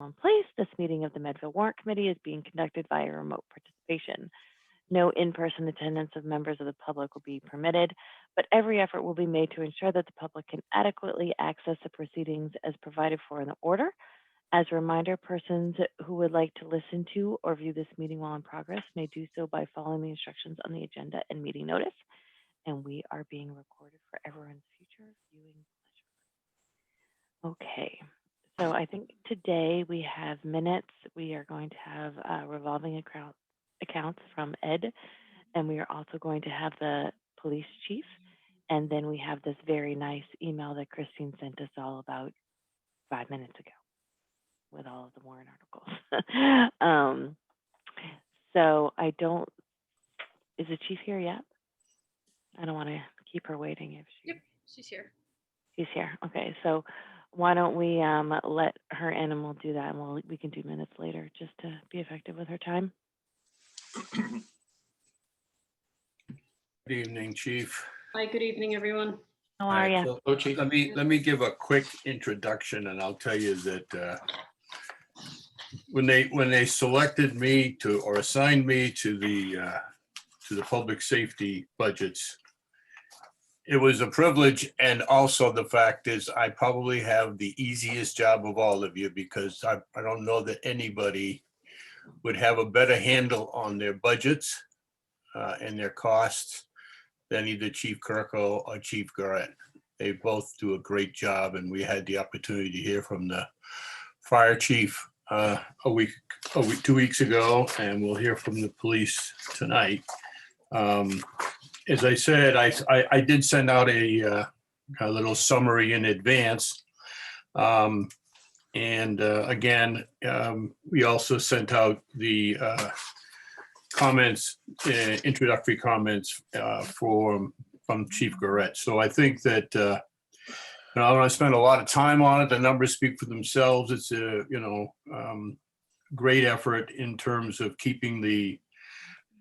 In place, this meeting of the Medfield Warrant Committee is being conducted via remote participation. No in-person attendance of members of the public will be permitted, but every effort will be made to ensure that the public can adequately access the proceedings as provided for in the order. As a reminder, persons who would like to listen to or view this meeting while in progress may do so by following the instructions on the agenda and meeting notice. And we are being recorded for everyone's future viewing pleasure. Okay, so I think today we have minutes. We are going to have revolving accounts from Ed, and we are also going to have the police chief. And then we have this very nice email that Christine sent us all about 5 minutes ago with all of the Warrant articles. So I don't, is the chief here yet? I don't want to keep her waiting if she. Yep, she's here. She's here. Okay, so why don't we let her in and we'll do that, and we can do minutes later just to be effective with her time. Good evening, Chief. Hi, good evening, everyone. How are you? So, let me give a quick introduction, and I'll tell you that when they selected me to or assigned me to the public safety budgets, it was a privilege, and also the fact is I probably have the easiest job of all of you, because I don't know that anybody would have a better handle on their budgets and their costs than either Chief Kirko or Chief Garrett. They both do a great job, and we had the opportunity to hear from the fire chief 2 weeks ago, and we'll hear from the police tonight. As I said, I did send out a little summary in advance. Again, we also sent out the comments, introductory comments from Chief Garrett. So I think that I don't want to spend a lot of time on it. The numbers speak for themselves. It's a great effort in terms of keeping the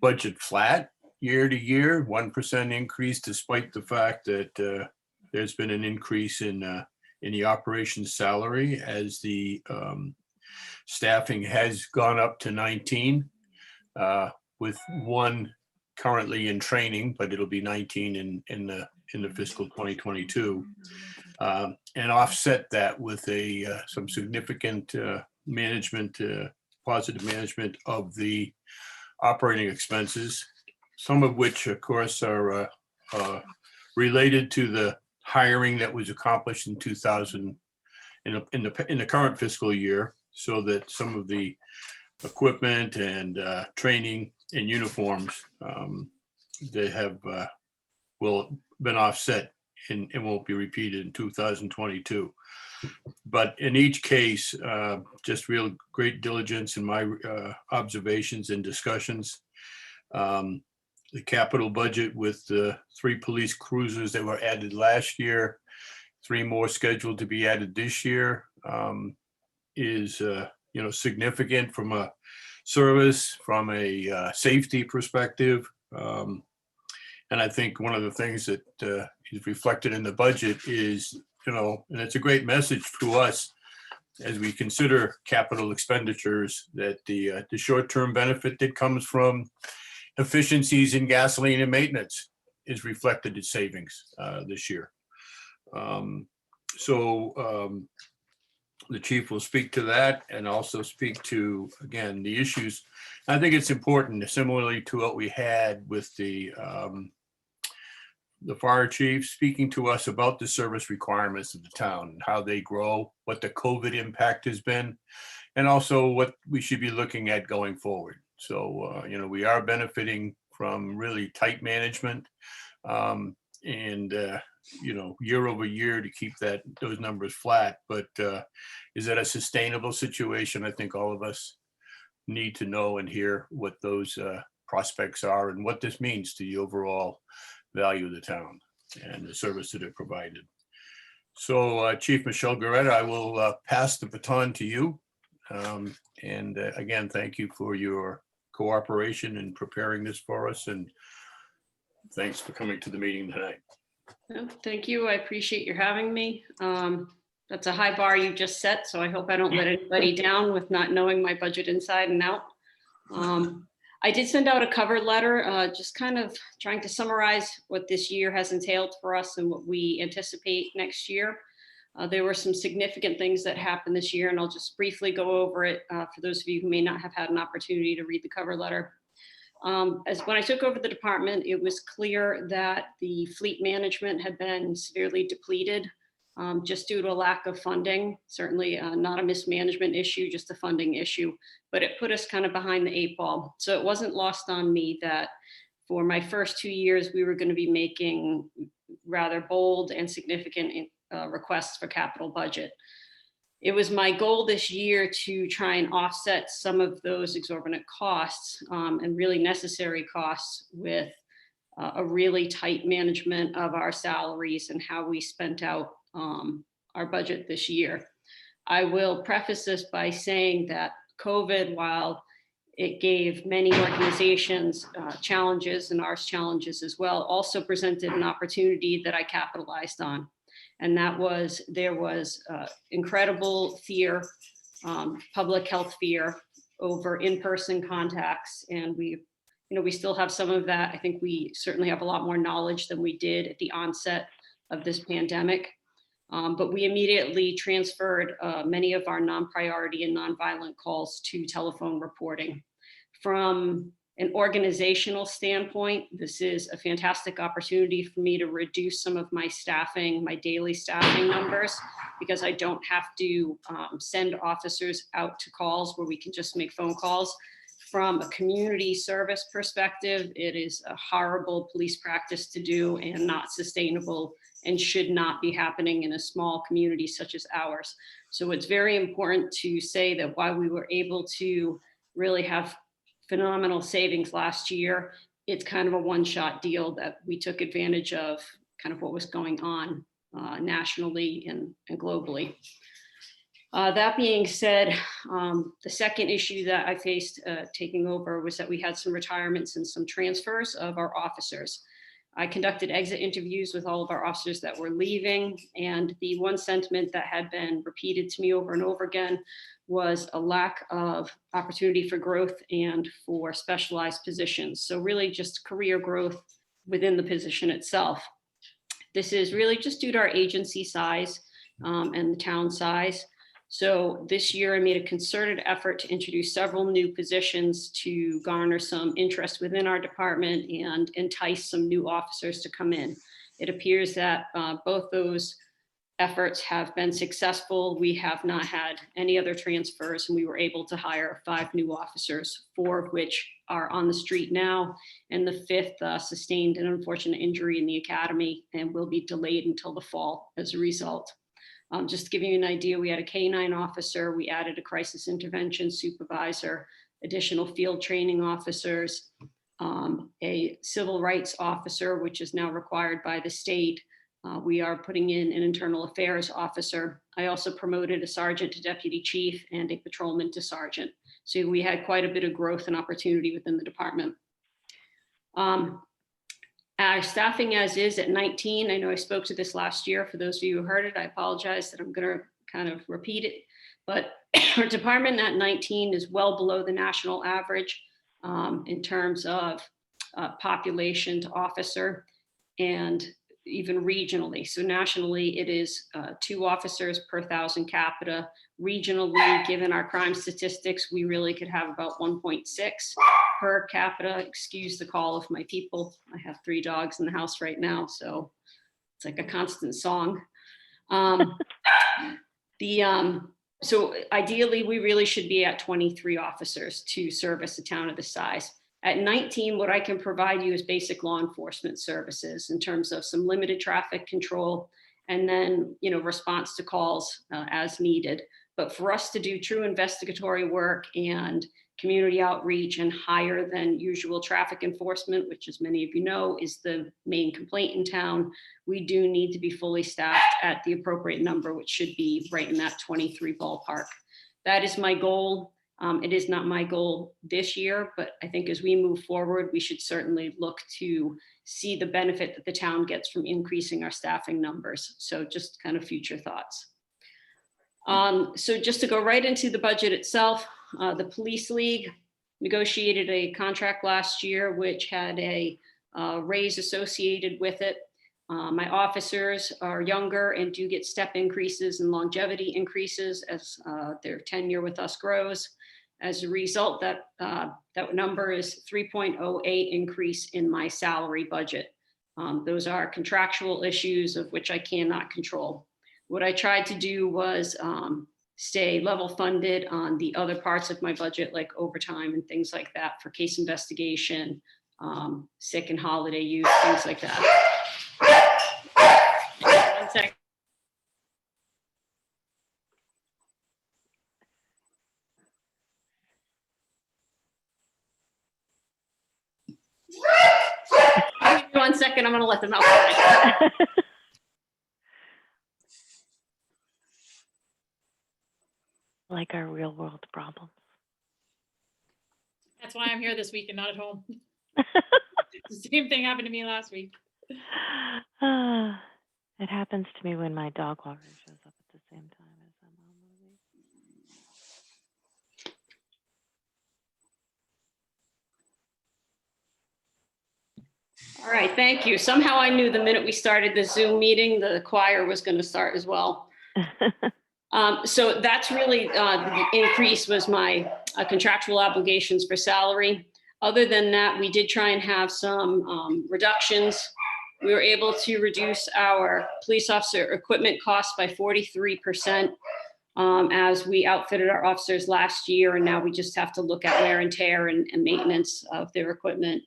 budget flat year to year, 1% increase, despite the fact that there's been an increase in the operations salary as the staffing has gone up to 19, with one currently in training, but it'll be 19 in the fiscal 2022, and offset that with some significant management, positive management of the operating expenses, some of which, of course, are related to the hiring that was accomplished in 2000 in the current fiscal year, so that some of the equipment and training and uniforms that have been offset and won't be repeated in 2022. But in each case, just real great diligence in my observations and discussions. The capital budget with the 3 police cruisers that were added last year, 3 more scheduled to be added this year, is significant from a service, from a safety perspective. And I think one of the things that is reflected in the budget is, and it's a great message to us as we consider capital expenditures, that the short-term benefit that comes from efficiencies in gasoline and maintenance is reflected in savings this year. The chief will speak to that and also speak to, again, the issues. I think it's important, similarly to what we had with the fire chief speaking to us about the service requirements of the town and how they grow, what the COVID impact has been, and also what we should be looking at going forward. So, we are benefiting from really tight management and year over year to keep those numbers flat. But is that a sustainable situation? I think all of us need to know and hear what those prospects are and what this means to the overall value of the town and the service that it provided. So Chief Michelle Garrett, I will pass the baton to you. And again, thank you for your cooperation in preparing this for us, and thanks for coming to the meeting tonight. Thank you. I appreciate your having me. That's a high bar you just set, so I hope I don't let anybody down with not knowing my budget inside and out. I did send out a cover letter, just kind of trying to summarize what this year has entailed for us and what we anticipate next year. There were some significant things that happened this year, and I'll just briefly go over it for those of you who may not have had an opportunity to read the cover letter. As when I took over the department, it was clear that the fleet management had been severely depleted just due to a lack of funding. Certainly not a mismanagement issue, just a funding issue, but it put us kind of behind the 8 ball. So it wasn't lost on me that for my first 2 years, we were going to be making rather bold and significant requests for capital budget. It was my goal this year to try and offset some of those exorbitant costs and really necessary costs with a really tight management of our salaries and how we spent out our budget this year. I will preface this by saying that COVID, while it gave many organizations challenges and ours challenges as well, also presented an opportunity that I capitalized on. And that was, there was incredible fear, public health fear over in-person contacts. And we still have some of that. I think we certainly have a lot more knowledge than we did at the onset of this pandemic. But we immediately transferred many of our non-priority and non-violent calls to telephone reporting. From an organizational standpoint, this is a fantastic opportunity for me to reduce some of my staffing, my daily staffing numbers, because I don't have to send officers out to calls where we can just make phone calls. From a community service perspective, it is a horrible police practice to do and not sustainable and should not be happening in a small community such as ours. So it's very important to say that while we were able to really have phenomenal savings last year, it's kind of a one-shot deal that we took advantage of kind of what was going on nationally and globally. That being said, the second issue that I faced taking over was that we had some retirements and some transfers of our officers. I conducted exit interviews with all of our officers that were leaving, and the one sentiment that had been repeated to me over and over again was a lack of opportunity for growth and for specialized positions. So really just career growth within the position itself. This is really just due to our agency size and the town size. So this year I made a concerted effort to introduce several new positions to garner some interest within our department and entice some new officers to come in. It appears that both those efforts have been successful. We have not had any other transfers, and we were able to hire 5 new officers, 4 of which are on the street now, and the 5th sustained an unfortunate injury in the academy and will be delayed until the fall as a result. Just to give you an idea, we had a K-9 officer, we added a crisis intervention supervisor, additional field training officers, a civil rights officer, which is now required by the state. We are putting in an internal affairs officer. I also promoted a sergeant to deputy chief and a patrolman to sergeant. So we had quite a bit of growth and opportunity within the department. Our staffing as is at 19, I know I spoke to this last year. For those of you who heard it, I apologize that I'm going to kind of repeat it, but our department at 19 is well below the national average in terms of population to officer and even regionally. So nationally, it is 2 officers per 1,000 capita. Regionally, given our crime statistics, we really could have about 1.6 per capita. Excuse the call of my people. I have 3 dogs in the house right now, so it's like a constant song. So ideally, we really should be at 23 officers to service a town of this size. At 19, what I can provide you is basic law enforcement services in terms of some limited traffic control and then, response to calls as needed. But for us to do true investigatory work and community outreach and higher than usual traffic enforcement, which as many of you know, is the main complaint in town, we do need to be fully staffed at the appropriate number, which should be right in that 23 ballpark. That is my goal. It is not my goal this year, but I think as we move forward, we should certainly look to see the benefit that the town gets from increasing our staffing numbers. So just kind of future thoughts. So just to go right into the budget itself, the Police League negotiated a contract last year, which had a raise associated with it. My officers are younger and do get step increases and longevity increases as their tenure with us grows. As a result, that number is 3.08 increase in my salary budget. Those are contractual issues of which I cannot control. What I tried to do was stay level funded on the other parts of my budget, like overtime and things like that for case investigation, sick and holiday use, things like that. 1 second. Give me 1 second, I'm gonna let them outside. Like our real world problems. That's why I'm here this week and not at home. The same thing happened to me last week. It happens to me when my dog walker shows up at the same time as I'm on movie. All right, thank you. Somehow I knew the minute we started the Zoom meeting, the choir was going to start as well. So that's really the increase was my contractual obligations for salary. Other than that, we did try and have some reductions. We were able to reduce our police officer equipment costs by 43% as we outfitted our officers last year, and now we just have to look at wear and tear and maintenance of their equipment.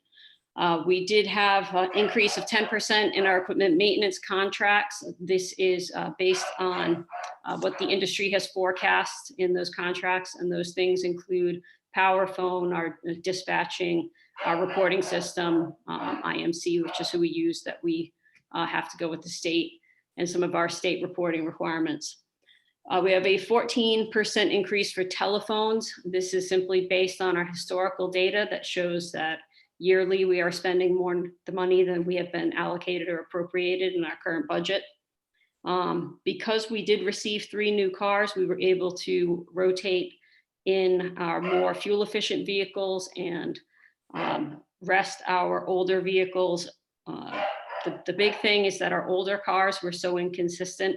We did have an increase of 10% in our equipment maintenance contracts. This is based on what the industry has forecast in those contracts, and those things include power phone, our dispatching, our reporting system, IMC, which is who we use, that we have to go with the state, and some of our state reporting requirements. We have a 14% increase for telephones. This is simply based on our historical data that shows that yearly we are spending more the money than we have been allocated or appropriated in our current budget. Because we did receive 3 new cars, we were able to rotate in our more fuel efficient vehicles and rest our older vehicles. The big thing is that our older cars were so inconsistent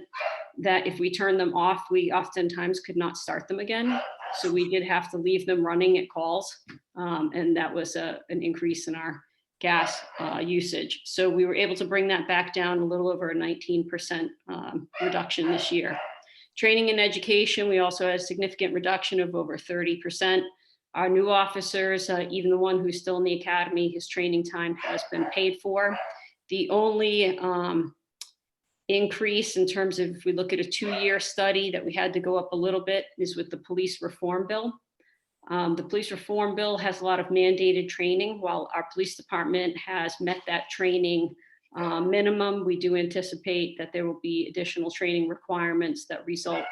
that if we turned them off, we oftentimes could not start them again. So we did have to leave them running at calls. And that was an increase in our gas usage. So we were able to bring that back down a little over a 19% reduction this year. Training and education, we also had a significant reduction of over 30%. Our new officers, even the one who's still in the academy, his training time has been paid for. The only increase in terms of, if we look at a 2-year study that we had to go up a little bit, is with the police reform bill. The police reform bill has a lot of mandated training. While our police department has met that training minimum, we do anticipate that there will be additional training requirements that result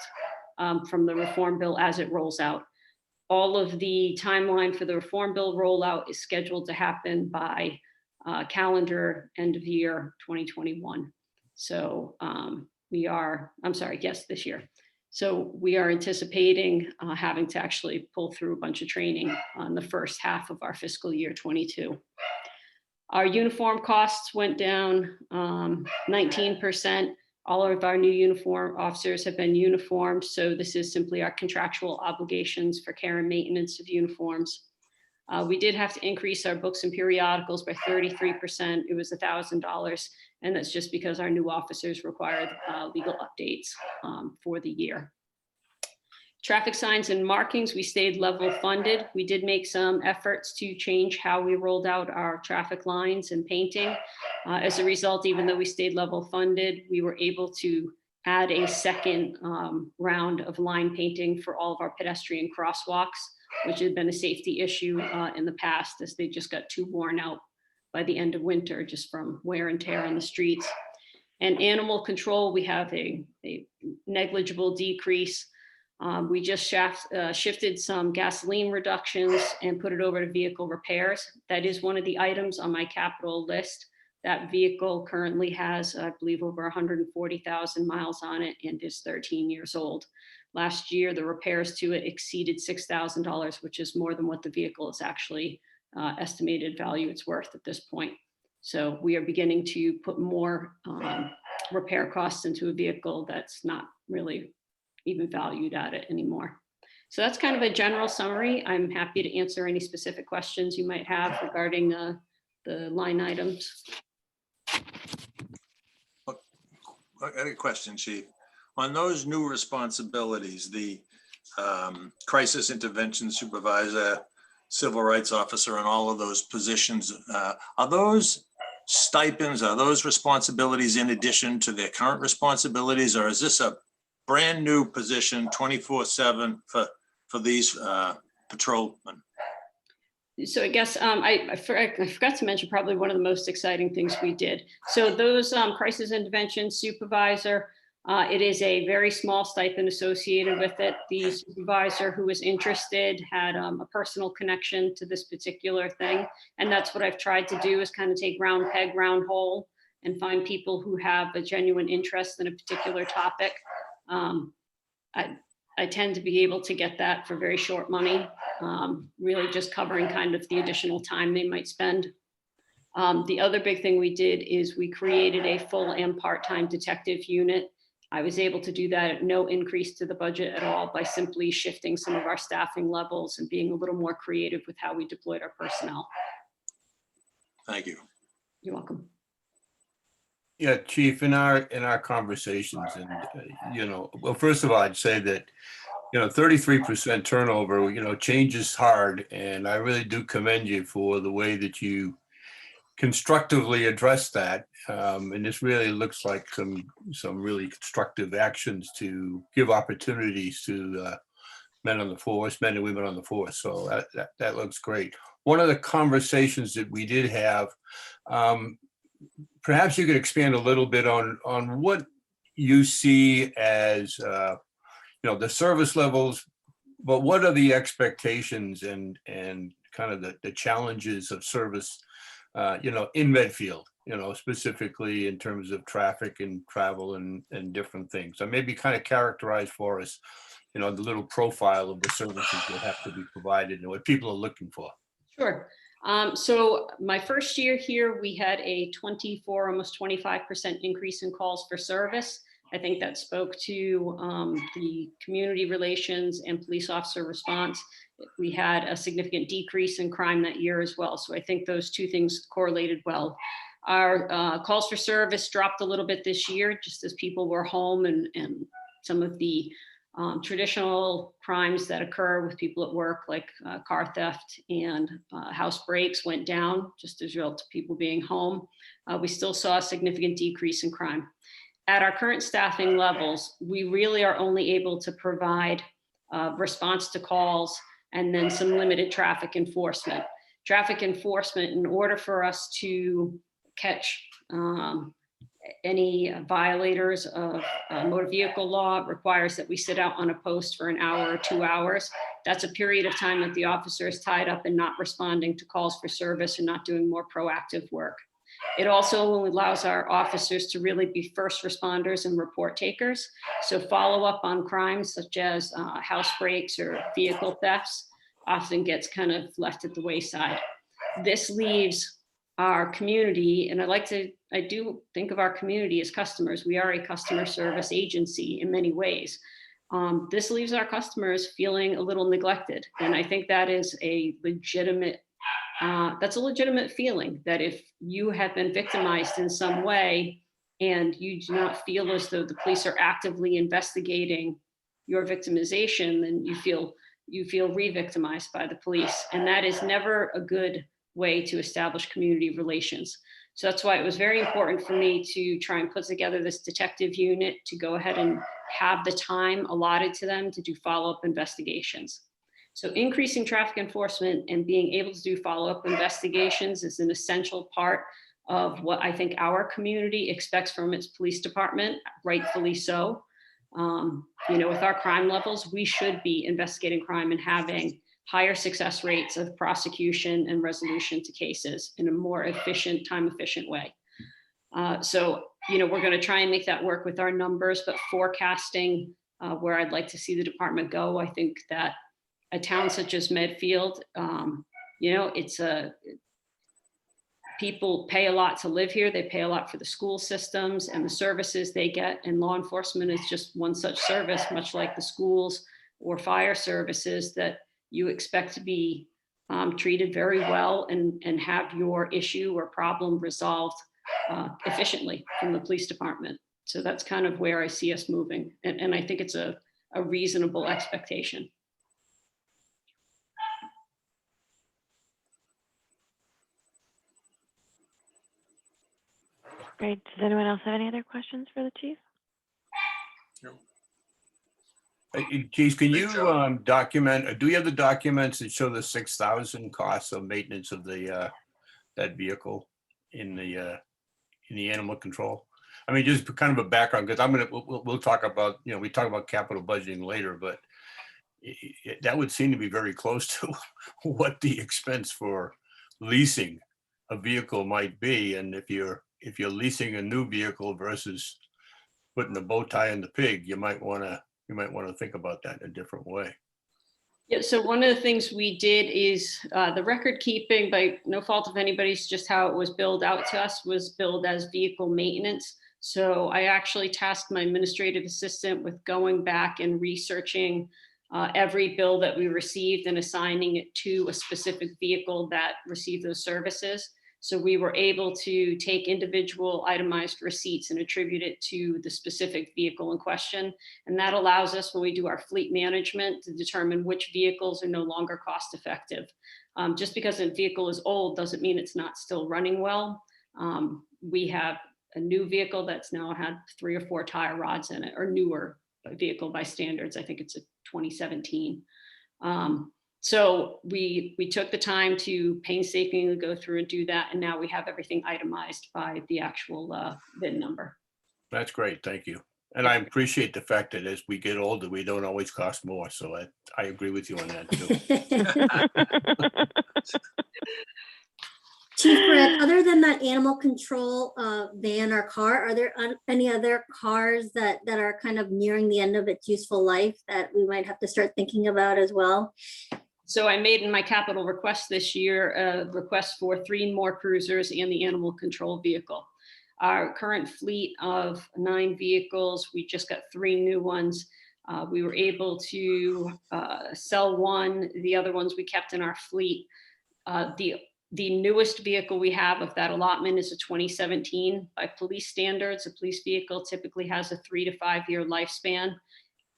from the reform bill as it rolls out. All of the timeline for the reform bill rollout is scheduled to happen by calendar end of year 2021. So this year. So we are anticipating having to actually pull through a bunch of training on the first half of our fiscal year 22. Our uniform costs went down 19%. All of our new uniform officers have been uniformed. So this is simply our contractual obligations for care and maintenance of uniforms. We did have to increase our books and periodicals by 33%. It was $1,000. And that's just because our new officers required legal updates for the year. Traffic signs and markings, we stayed level funded. We did make some efforts to change how we rolled out our traffic lines and painting. As a result, even though we stayed level funded, we were able to add a second round of line painting for all of our pedestrian crosswalks, which had been a safety issue in the past, as they just got too worn out by the end of winter, just from wear and tear on the streets. And animal control, we have a negligible decrease. We just shifted some gasoline reductions and put it over to vehicle repairs. That is one of the items on my capital list That vehicle currently has, I believe, over 140,000 miles on it and is 13 years old. Last year, the repairs to it exceeded $6,000, which is more than what the vehicle is actually estimated value it's worth at this point. So we are beginning to put more repair costs into a vehicle that's not really even valued at it anymore. So that's kind of a general summary. I'm happy to answer any specific questions you might have regarding the line items. I got a question, Chief. On those new responsibilities, the crisis intervention supervisor, civil rights officer, and all of those positions, are those stipends, are those responsibilities in addition to their current responsibilities, or is this a brand new position 24/7 for these patrolmen? So I guess I forgot to mention probably one of the most exciting things we did. So those crisis intervention supervisor, it is a very small stipend associated with it. The supervisor who was interested had a personal connection to this particular thing. And that's what I've tried to do, is kind of take round peg, round hole, and find people who have a genuine interest in a particular topic. I tend to be able to get that for very short money, really just covering kind of the additional time they might spend. The other big thing we did is we created a full and part-time detective unit. I was able to do that at no increase to the budget at all by simply shifting some of our staffing levels and being a little more creative with how we deployed our personnel. Thank you. You're welcome. Yeah, Chief, in our conversations, and well, first of all, I'd say that 33% turnover, change is hard, and I really do commend you for the way that you constructively address that. And this really looks like some really constructive actions to give opportunities to men on the force, men and women on the force. So that looks great. One of the conversations that we did have, perhaps you could expand a little bit on what you see as the service levels, but what are the expectations and kind of the challenges of service, in Medfield, specifically in terms of traffic and travel and different things. So maybe kind of characterize for us, the little profile of the services that have to be provided and what people are looking for. Sure. So my first year here, we had a 24, almost 25% increase in calls for service. I think that spoke to the community relations and police officer response. We had a significant decrease in crime that year as well. So I think those two things correlated well. Our calls for service dropped a little bit this year, just as people were home, and some of the traditional crimes that occur with people at work, like car theft and house breaks, went down just as a result of people being home. We still saw a significant decrease in crime. At our current staffing levels, we really are only able to provide response to calls and then some limited traffic enforcement. Traffic enforcement, in order for us to catch any violators of motor vehicle law, requires that we sit out on a post for an hour or 2 hours. That's a period of time that the officer is tied up and not responding to calls for service and not doing more proactive work. It also allows our officers to really be first responders and report takers. So follow up on crimes such as house breaks or vehicle thefts often gets kind of left at the wayside. This leaves our community, and I do think of our community as customers. We are a customer service agency in many ways. This leaves our customers feeling a little neglected. And I think that is a legitimate feeling, that if you have been victimized in some way and you do not feel as though the police are actively investigating your victimization, then you feel re-victimized by the police. And that is never a good way to establish community relations. So that's why it was very important for me to try and put together this detective unit to go ahead and have the time allotted to them to do follow-up investigations. So increasing traffic enforcement and being able to do follow-up investigations is an essential part of what I think our community expects from its police department, rightfully so. With our crime levels, we should be investigating crime and having higher success rates of prosecution and resolution to cases in a more efficient, time-efficient way. So, we're going to try and make that work with our numbers, but forecasting where I'd like to see the department go, I think that a town such as Medfield, people pay a lot to live here. They pay a lot for the school systems and the services they get. And law enforcement is just one such service, much like the schools or fire services, that you expect to be treated very well and have your issue or problem resolved efficiently from the police department. So that's kind of where I see us moving. And I think it's a reasonable expectation. Great. Does anyone else have any other questions for the chief? Geez, can you Joe. document, do you have the documents that show the 6,000 costs of maintenance of the that vehicle in the animal control? I mean, just kind of a background, because we'll talk about, we talk about capital budgeting later, but that would seem to be very close to what the expense for leasing a vehicle might be. And if you're leasing a new vehicle versus putting the bow tie in the pig, you might want to think about that in a different way. Yeah, so one of the things we did is the record keeping, by no fault of anybody's, just how it was billed out to us, was billed as vehicle maintenance. So I actually tasked my administrative assistant with going back and researching every bill that we received and assigning it to a specific vehicle that received those services. So we were able to take individual itemized receipts and attribute it to the specific vehicle in question. And that allows us, when we do our fleet management, to determine which vehicles are no longer cost effective. Just because a vehicle is old doesn't mean it's not still running well. We have a new vehicle that's now had 3 or 4 tire rods in it, or newer vehicle by standards. I think it's a 2017. So we took the time to painstakingly go through and do that. And now we have everything itemized by the actual VIN number. That's great. Thank you. And I appreciate the fact that as we get older, we don't always cost more. So I agree with you on that too. Chief Brett, other than that animal control van or car, are there any other cars that are kind of nearing the end of its useful life that we might have to start thinking about as well? So I made in my capital request this year a request for 3 more cruisers and the animal control vehicle. Our current fleet of 9 vehicles, we just got 3 new ones. We were able to sell one. The other ones we kept in our fleet. The newest vehicle we have of that allotment is a 2017. By police standards, a police vehicle typically has a 3 to 5 year lifespan.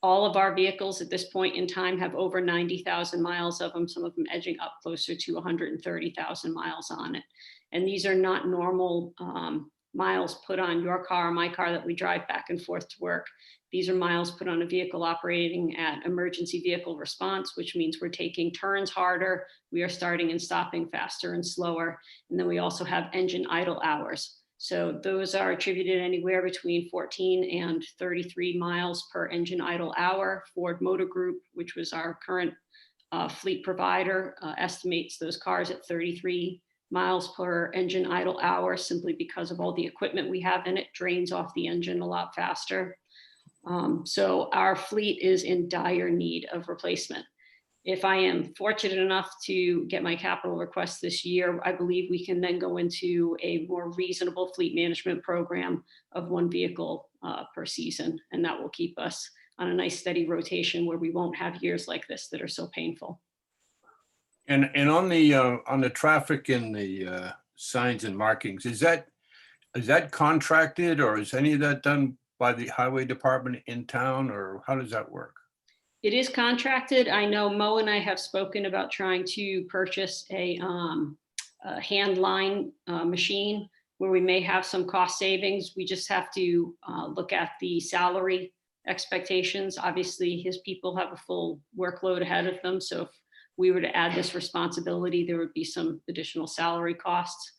All of our vehicles at this point in time have over 90,000 miles of them, some of them edging up closer to 130,000 miles on it. And these are not normal miles put on your car or my car that we drive back and forth to work. These are miles put on a vehicle operating at emergency vehicle response, which means we're taking turns harder. We are starting and stopping faster and slower. And then we also have engine idle hours. So those are attributed anywhere between 14 and 33 miles per engine idle hour. Ford Motor Group, which was our current fleet provider, estimates those cars at 33 miles per engine idle hour, simply because of all the equipment we have in it, drains off the engine a lot faster. So our fleet is in dire need of replacement. If I am fortunate enough to get my capital request this year, I believe we can then go into a more reasonable fleet management program of 1 vehicle per season. And that will keep us on a nice steady rotation where we won't have years like this that are so painful. And on the traffic and the signs and markings, is that contracted, or is any of that done by the highway department in town, or how does that work? It is contracted. I know Mo and I have spoken about trying to purchase a hand line machine where we may have some cost savings. We just have to look at the salary expectations. Obviously, his people have a full workload ahead of them. So if we were to add this responsibility, there would be some additional salary costs.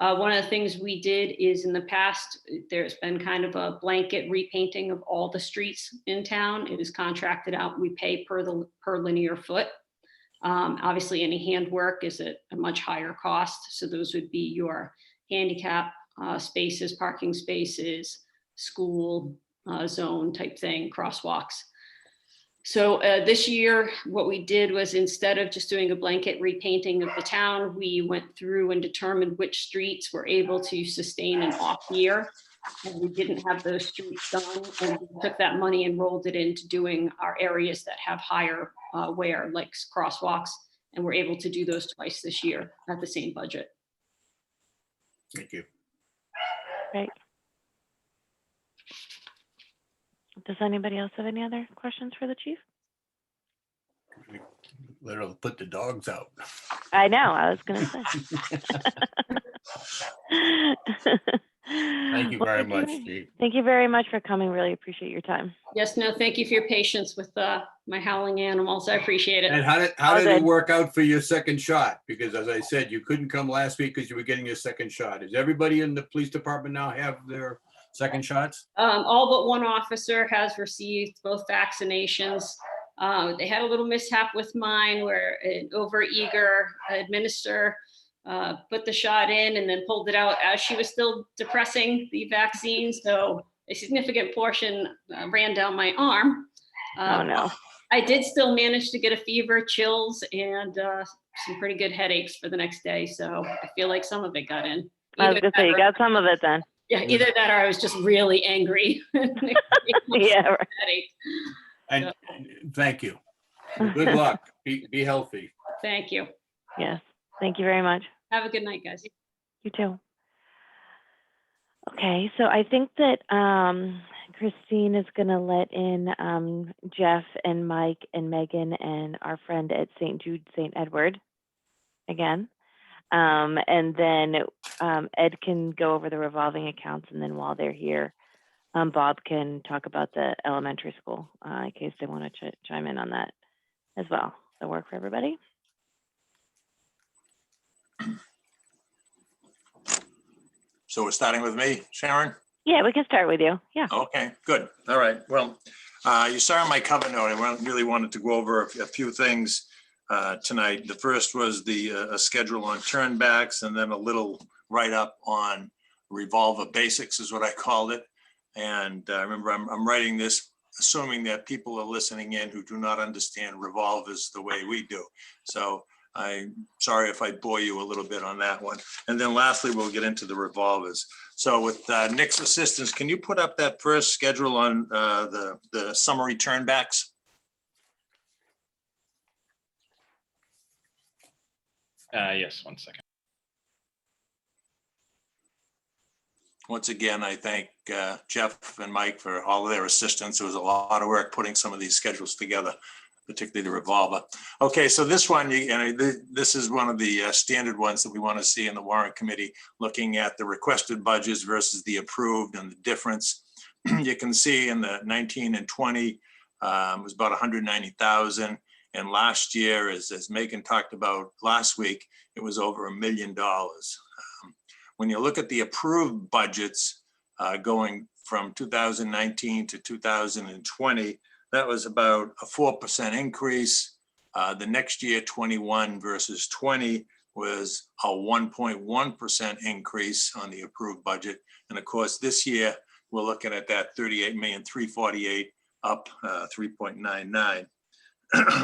One of the things we did is, in the past, there's been kind of a blanket repainting of all the streets in town. It is contracted out. We pay per linear foot. Obviously, any handwork is at a much higher cost. So those would be your handicap spaces, parking spaces, school zone type thing, crosswalks. So this year, what we did was, instead of just doing a blanket repainting of the town, we went through and determined which streets were able to sustain an off year. And we didn't have those streets done, and we took that money and rolled it into doing our areas that have higher wear, like crosswalks, and we're able to do those twice this year at the same budget. Thank you. Great. Does anybody else have any other questions for the chief? Let her put the dogs out. I know, I was gonna say. Thank you very much, Chief. Thank you very much for coming. Really appreciate your time. Yes, no, thank you for your patience with my howling animals. I appreciate it. And how did All it good. work out for your second shot? Because as I said, you couldn't come last week because you were getting your second shot. Does everybody in the police department now have their second shots? All but one officer has received both vaccinations. They had a little mishap with mine where an overeager administrator put the shot in and then pulled it out as she was still depressing the vaccine. So a significant portion ran down my arm. Oh, no. I did still manage to get a fever, chills, and some pretty good headaches for the next day. So I feel like some of it got in. I was gonna say, you got some of it then. Yeah, either that or I was just really angry. Yeah, right. Headache. And thank you. Good luck. Be healthy. Thank you. Yes, thank you very much. Have a good night, guys. You too. Okay, so I think that Christine is gonna let in Jeff and Mike and Megan and our friend at St. Jude, St. Edward again. And then Ed can go over the revolving accounts, and then while they're here, Bob can talk about the elementary school in case they want to chime in on that as well. Does that work for everybody? So we're starting with me, Sharon? Yeah, we can start with you. Yeah. Okay, good. All right. Well, you saw my cover note. I really wanted to go over a few things tonight. The first was a schedule on turnbacks, and then a little write-up on revolver basics is what I called it. And remember, I'm writing this assuming that people are listening in who do not understand revolvers the way we do. So I'm sorry if I bore you a little bit on that one. And then lastly, we'll get into the revolvers. So with Nick's assistance, can you put up that first schedule on the summary turnbacks? Yes, 1 second. Once again, I thank Jeff and Mike for all of their assistance. It was a lot of work putting some of these schedules together, particularly the revolver. Okay, so this one, this is one of the standard ones that we want to see in the warrant committee, looking at the requested budgets versus the approved and the difference. You can see in the 19 and 20 was about 190,000. And last year, as Megan talked about last week, it was over $1 million. When you look at the approved budgets going from 2019 to 2020, that was about a 4% increase. The next year, 21 versus 20, was a 1.1% increase on the approved budget. And of course, this year, we're looking at that 38,348,000 up 3.99.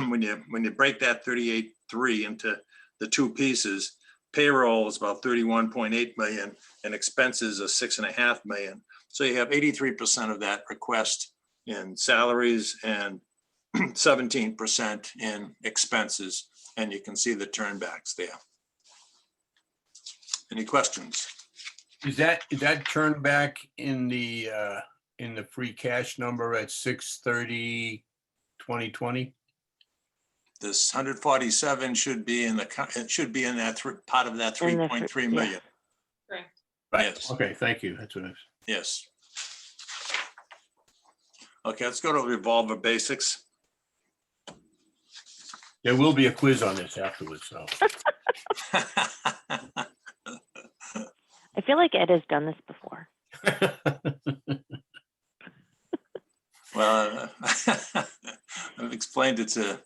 When you break that 38.3 into the two pieces, payroll is about 31.8 million and expenses are 6.5 million. So you have 83% of that request in salaries and 17% in expenses, and you can see the turnbacks there. Any questions? Is that turned back in the free cash number at 6/30/2020? This 147 should be in that part of that 3.3 million. Correct. Yes. Okay, thank you. That's what I was. Yes. Okay, let's go to revolver basics. There will be a quiz on this afterwards, so. I feel like Ed has done this before. Well, I've explained it to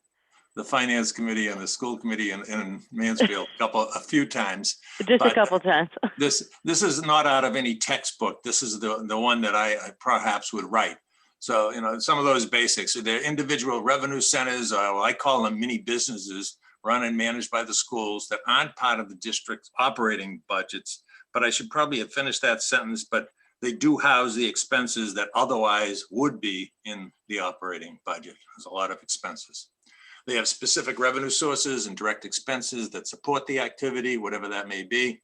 the finance committee and the school committee in Mansfield a few times. Just a But couple times. This is not out of any textbook. This is the one that I perhaps would write. So, you know, some of those basics, they're individual revenue centers, or I call them mini businesses, run and managed by the schools that aren't part of the district's operating budgets. But I should probably have finished that sentence, but they do house the expenses that otherwise would be in the operating budget. There's a lot of expenses. They have specific revenue sources and direct expenses that support the activity, whatever that may be.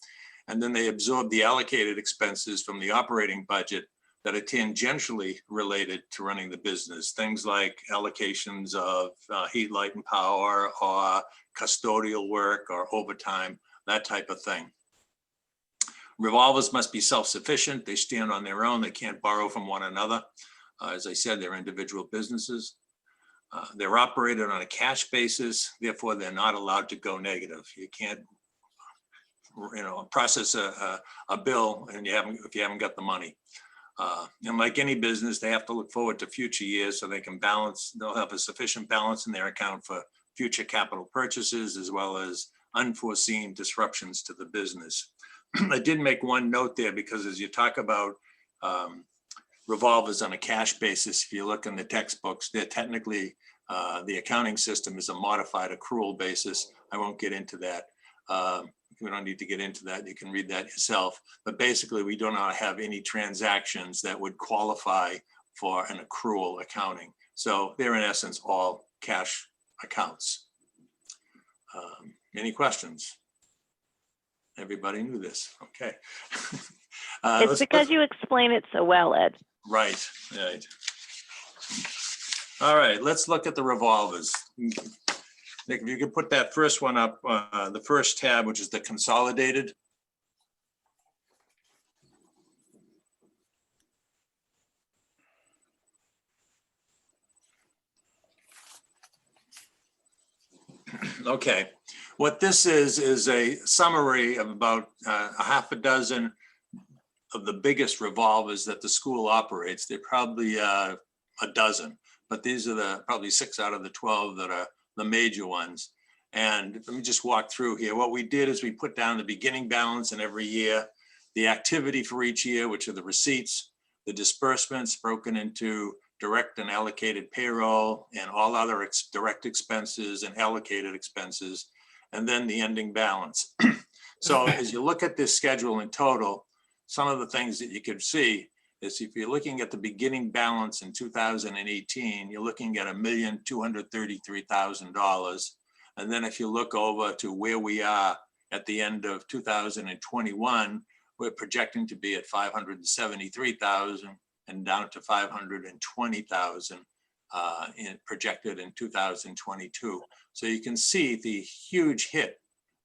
And then they absorb the allocated expenses from the operating budget that are tangentially related to running the business. Things like allocations of heat, light, and power, or custodial work, or overtime, that type of thing. Revolvers must be self-sufficient. They stand on their own. They can't borrow from one another. As I said, they're individual businesses. They're operated on a cash basis. Therefore, they're not allowed to go negative. You can't, you know, process a bill and if you haven't got the money. And like any business, they have to look forward to future years so they can balance. They'll have a sufficient balance in their account for future capital purchases, as well as unforeseen disruptions to the business. I did make one note there, because as you talk about revolvers on a cash basis, if you look in the textbooks, they're technically, the accounting system is a modified accrual basis. I won't get into that. We don't need to get into that. You can read that yourself. But basically, we do not have any transactions that would qualify for an accrual accounting. So they're in essence all cash accounts. Any questions? Everybody knew this. Okay. It's because you explain it so well, Ed. Right, right. All right, let's look at the revolvers. Nick, if you could put that first one up, the first tab, which is the consolidated. Okay, what this is a summary of about a half a dozen of the biggest revolvers that the school operates. They're probably a dozen, but these are probably 6 out of the 12 that are the major ones. And let me just walk through here. What we did is we put down the beginning balance in every year, the activity for each year, which are the receipts, the disbursements broken into direct and allocated payroll, and all other direct expenses and allocated expenses, and then the ending balance. So as you look at this schedule in total, some of the things that you could see is, if you're looking at the beginning balance in 2018, you're looking at $1,233,000. And then if you look over to where we are at the end of 2021, we're projecting to be at 573,000 and down to 520,000 projected in 2022. So you can see the huge hit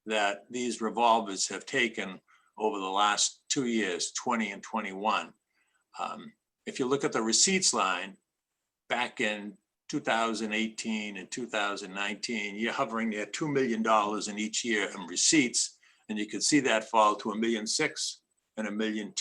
that these revolvers have taken over the last 2 years, 20 and 21. If you look at the receipts line, back in 2018 and 2019, you're hovering near $2 million in each year in receipts, and you can see that fall to $1.6 million and $1.2 million.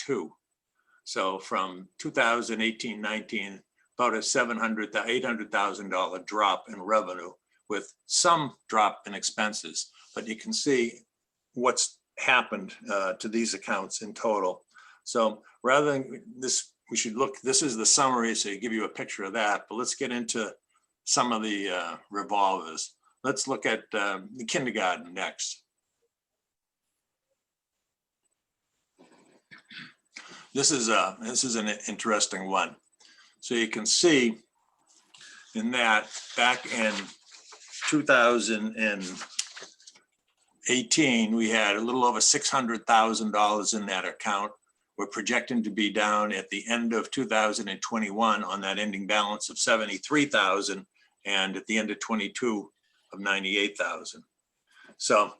So from 2018-19, about a $800,000 drop in revenue, with some drop in expenses. But you can see what's happened to these accounts in total. So rather than this, we should look, this is the summary, so you give you a picture of that, but let's get into some of the revolvers. Let's look at the kindergarten next. This is an interesting one. So you can see in that back in 2018, we had a little over $600,000 in that account. We're projecting to be down at the end of 2021 on that ending balance of 73,000, and at the end of 22 of 98,000. So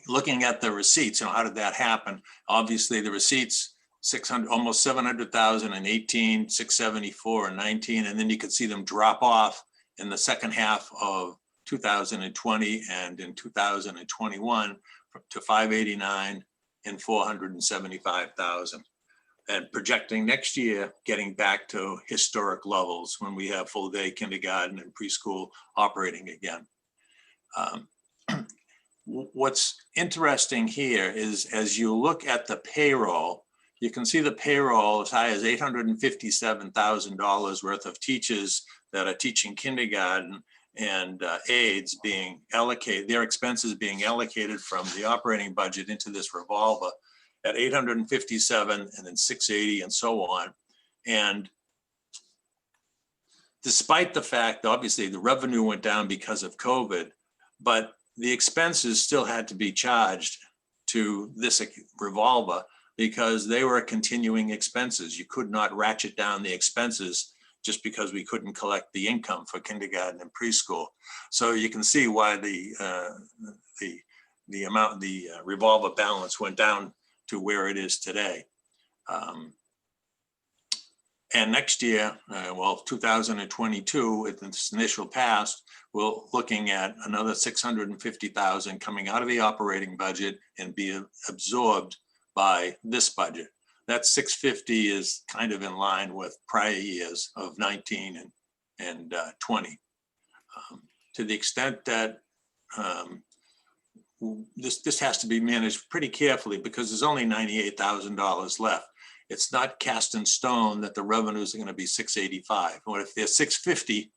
looking at the receipts, you know, how did that happen? Obviously the receipts, 600, almost 700,000 in 18, 674 in 19, and then you could see them drop off in the second half of 2020 and in 2021 to 589 and 475,000. and projecting next year, getting back to historic levels when we have full day kindergarten and preschool operating again. What's interesting here is as you look at the payroll, you can see the payroll as high as $857,000 worth of teachers that are teaching kindergarten and aides being allocated, their expenses being allocated from the operating budget into this revolver at 857 and then 680 and so on. And despite the fact, obviously the revenue went down because of COVID, but the expenses still had to be charged to this revolver because they were continuing expenses. You could not ratchet down the expenses just because we couldn't collect the income for kindergarten and preschool. So you can see why the revolver balance went down to where it is today. And next year, 2022, with its initial pass, we're looking at another 650,000 coming out of the operating budget and be absorbed by this budget. That 650 is kind of in line with prior years of 19 and 20. To the extent that this has to be managed pretty carefully because there's only $98,000 left. It's not cast in stone that the revenues are going to be 685. Or if they're 650,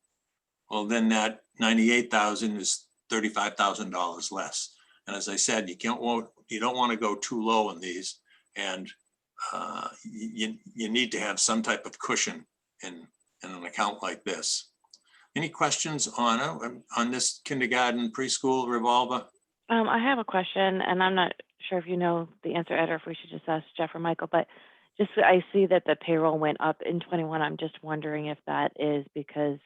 well, then that 98,000 is $35,000 less. And as I said, you don't want to go too low in these, and you need to have some type of cushion in an account like this. Any questions on this kindergarten preschool revolver? I have a question, and I'm not sure if you know the answer, Ed, or if we should just ask Jeff or Michael, but just I see that the payroll went up in 21. I'm just wondering if that is because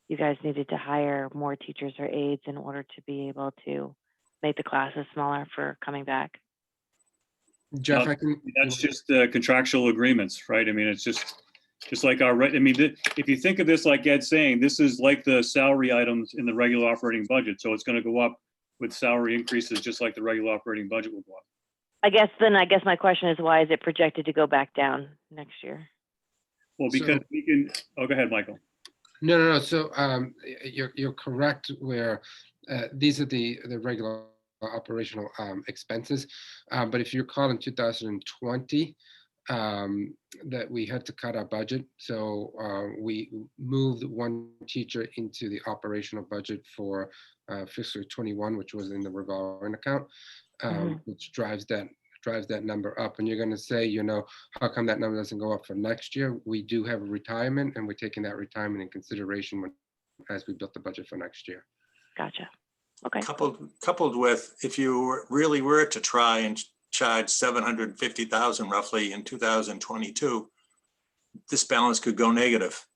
you guys needed to hire more teachers or aides in order to be able to make the classes smaller for coming back. Jeff, That's just contractual agreements, right? I mean, it's just like if you think of this, like Ed's saying, this is like the salary items in the regular operating budget. So it's going to go up with salary increases, just like the regular operating budget will go up. I guess my question is, why is it projected to go back down next year? Well, because we can, go ahead, Michael. No. So you're correct where these are the regular operational expenses. But if you recall in 2020, that we had to cut our budget. So we moved one teacher into the operational budget for fiscal 21, which was in the revolving account, which drives that number up. And you're going to say, how come that number doesn't go up for next year? We do have a retirement, and we're taking that retirement in consideration as we built the budget for next year. Gotcha. Okay. Coupled with, if you really were to try and charge 750,000 roughly in 2022, this balance could go negative.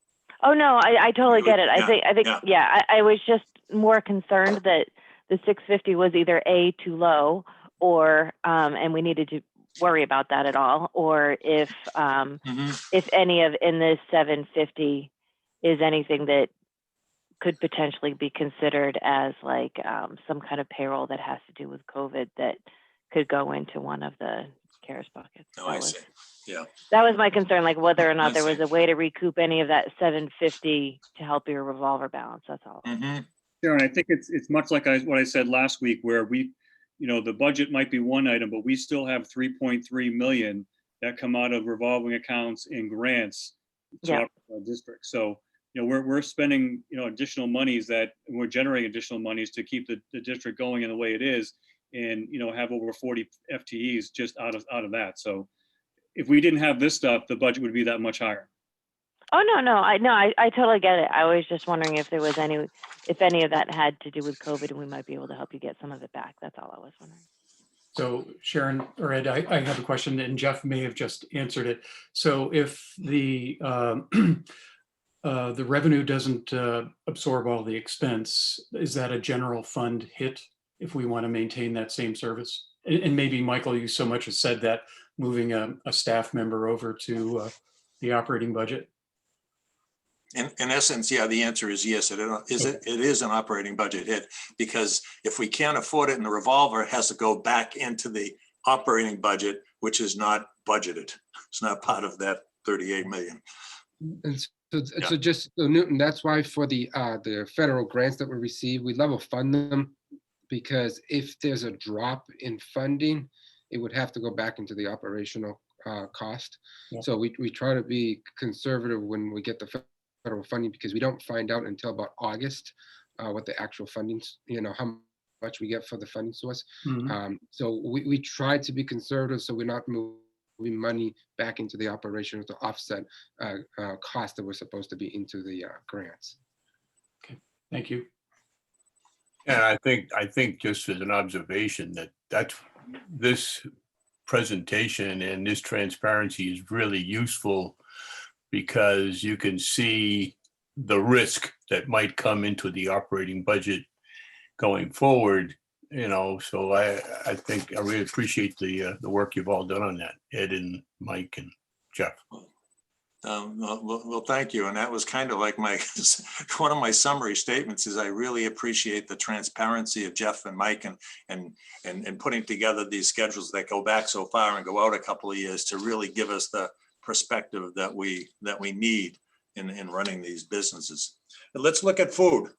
Oh no, I totally get it. I think I was just more concerned that the 650 was either too low, or and we needed to worry about that at all, or if any of in this 750 is anything that could potentially be considered as like some kind of payroll that has to do with COVID that could go into one of the CARES buckets. Oh, I see. Yeah. That was my concern, like whether or not there was a way to recoup any of that 750 to help your revolver balance. That's all. Sure, and I think it's much like what I said last week, where we, the budget might be one item, but we still have 3.3 million that come out of revolving accounts and grants to our district. So, we're spending, additional monies we're generating additional monies to keep the district going in the way it is, and, have over 40 FTEs just out of that. So if we didn't have this stuff, the budget would be that much higher. Oh, no, I totally get it. I was just wondering if there was any of that had to do with COVID, and we might be able to help you get some of it back. That's all I was wondering. So Sharon or Ed, I have a question, and Jeff may have just answered it. So if the revenue doesn't absorb all the expense, is that a general fund hit if we want to maintain that same service? And maybe, Michael, you so much as said that moving a staff member over to the operating budget. In essence, yeah, the answer is yes. It is an operating budget hit, because if we can't afford it in the revolver, it has to go back into the operating budget, which is not budgeted. It's not part of that 38 million. And so just so Newton, that's why for the federal grants that we receive, we level fund them, because if there's a drop in funding, it would have to go back into the operational cost. Yeah. So we try to be conservative when we get the federal funding, because we don't find out until about August what the actual funding, how much we get for the funding source. Mhm. So we try to be conservative, so we're not moving money back into the operation to offset costs that were supposed to be into the grants. Thank you. And I think just as an observation that this presentation and this transparency is really useful, because you can see the risk that might come into the operating budget going forward. So I think I really appreciate the work you've all done on that, Ed and Mike and Jeff. Well, thank you. And that was kind of like one of my summary statements is I really appreciate the transparency of Jeff and Mike and putting together these schedules that go back so far and go out a couple of years to really give us the perspective that we need in running these businesses. And let's look at food.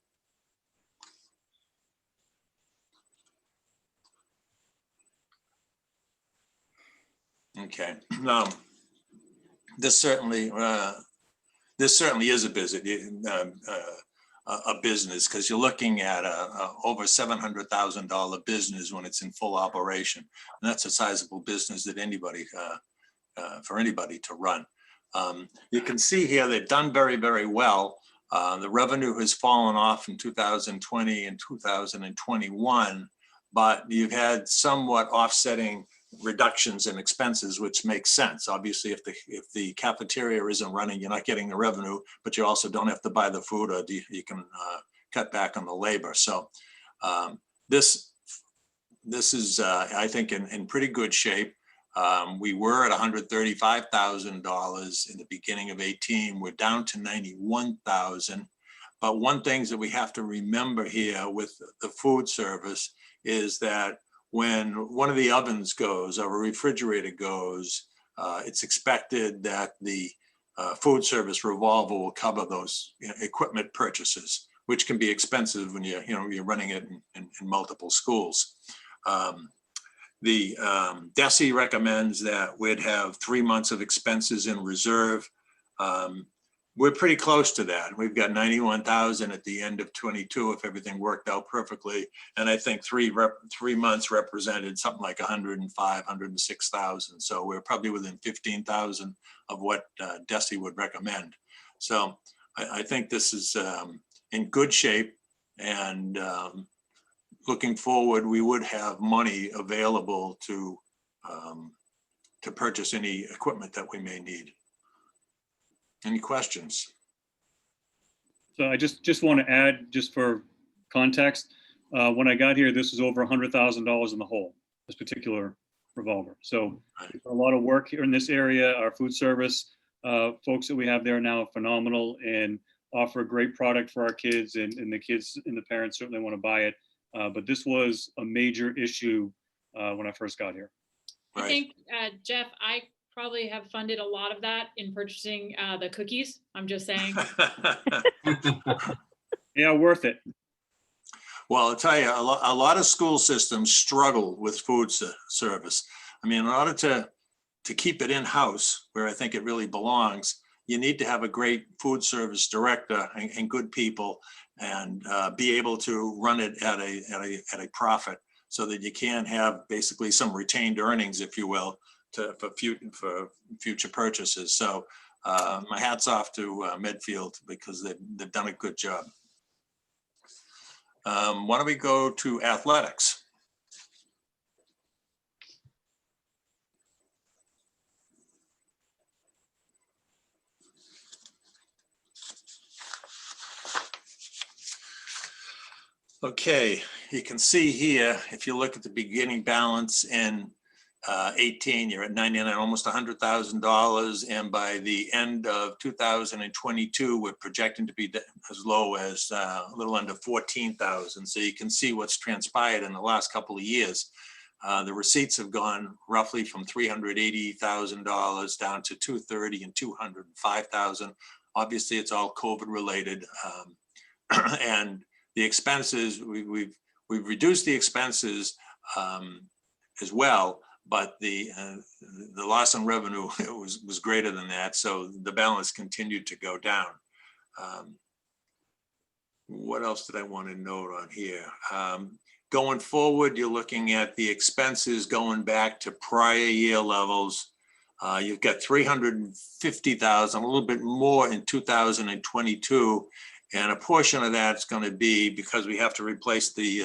Okay. This certainly is a business, because you're looking at a over $700,000 business when it's in full operation, and that's a sizable business that for anybody to run. You can see here they've done very, very well. The revenue has fallen off in 2020 and 2021, but you've had somewhat offsetting reductions in expenses, which makes sense. Obviously, if the cafeteria isn't running, you're not getting the revenue, but you also don't have to buy the food, or you can cut back on the labor. So this is, I think, in pretty good shape. We were at $135,000 in the beginning of 18. We're down to 91,000. But one thing that we have to remember here with the food service is that when one of the ovens goes or a refrigerator goes, it's expected that the food service revolver will cover those equipment purchases, which can be expensive when you're running it in multiple schools. The DESE recommends that we'd have 3 months of expenses in reserve. We're pretty close to that. We've got 91,000 at the end of 22 if everything worked out perfectly. And I think 3 months represented something like 105, 106,000. So we're probably within 15,000 of what DESE would recommend. So I think this is in good shape, and looking forward, we would have money available to purchase any equipment that we may need. Any questions? So I just want to add, just for context, when I got here, this was over $100,000 in the hole, this particular revolver. So a lot of work here in this area. Our food service folks that we have there now are phenomenal and offer a great product for our kids, and the kids and the parents certainly want to buy it. But this was a major issue when I first got here. I think, Jeff, I probably have funded a lot of that in purchasing the cookies. I'm just saying. Yeah, worth it. Well, I'll tell you, a lot of school systems struggle with food service. I mean, in order to keep it in-house, where I think it really belongs, you need to have a great food service director and good people, and be able to run it at a profit, so that you can have basically some retained earnings, if you will, for future purchases. So my hat's off to Medfield, because they've done a good job. Why don't we go to athletics? Okay, you can see here, if you look at the beginning balance in 18, you're at 99, almost $100,000. And by the end of 2022, we're projecting to be as low as a little under 14,000. So you can see what's transpired in the last couple of years. The receipts have gone roughly from $380,000 down to $230,000 and $205,000. Obviously, it's all COVID related. And the expenses, we've reduced the expenses as well, but the loss in revenue was greater than that. So the balance continued to go down. What else did I want to note on here? Going forward, you're looking at the expenses going back to prior year levels. You've got 350,000, a little bit more in 2022. And a portion of that's going to be because we have to replace the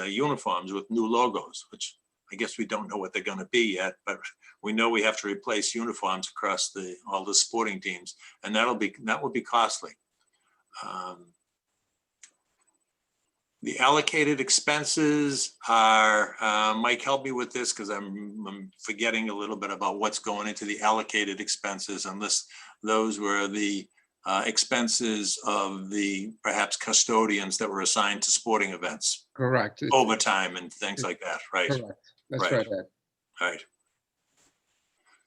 uniforms with new logos, which I guess we don't know what they're going to be yet, but we know we have to replace uniforms across all the sporting teams, and that will be costly. The allocated expenses are, Mike, help me with this because I'm forgetting a little bit about what's going into the allocated expenses, unless those were the expenses of the perhaps custodians that were assigned to sporting events, Correct. overtime and things like that, right? Correct. That's Right. right, Ed. Right.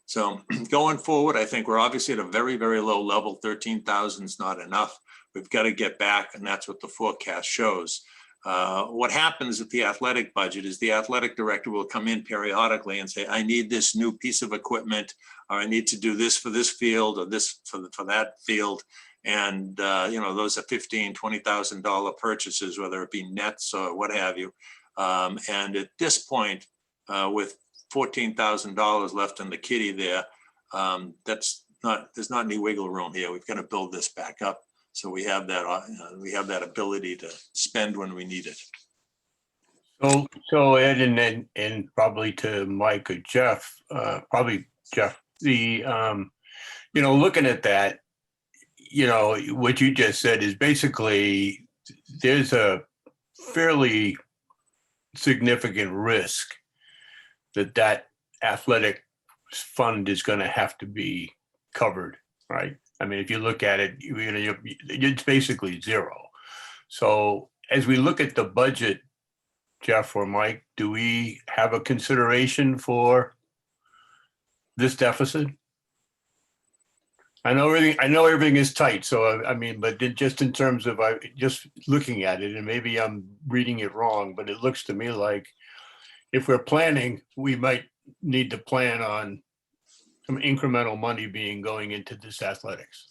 So going forward, I think we're obviously at a very, very low level. 13,000 is not enough. We've got to get back, and that's what the forecast shows. What happens with the athletic budget is the athletic director will come in periodically and say, I need this new piece of equipment, or I need to do this for this field, or this for that field. And, those are $15,000, $20,000 purchases, whether it be nets or what have you. And at this point, with $14,000 left in the kitty there, there's not any wiggle room here. We've got to build this back up. So we have that ability to spend when we need it. So Ed, and probably to Mike or Jeff, probably Jeff, looking at that, what you just said is basically there's a fairly significant risk that athletic fund is going to have to be covered, right? I mean, if you look at it, it's basically zero. So as we look at the budget, Jeff or Mike, do we have a consideration for this deficit? I know everything is tight. So but just in terms of just looking at it, and maybe I'm reading it wrong, but it looks to me like if we're planning, we might need to plan on some incremental money going into this athletics.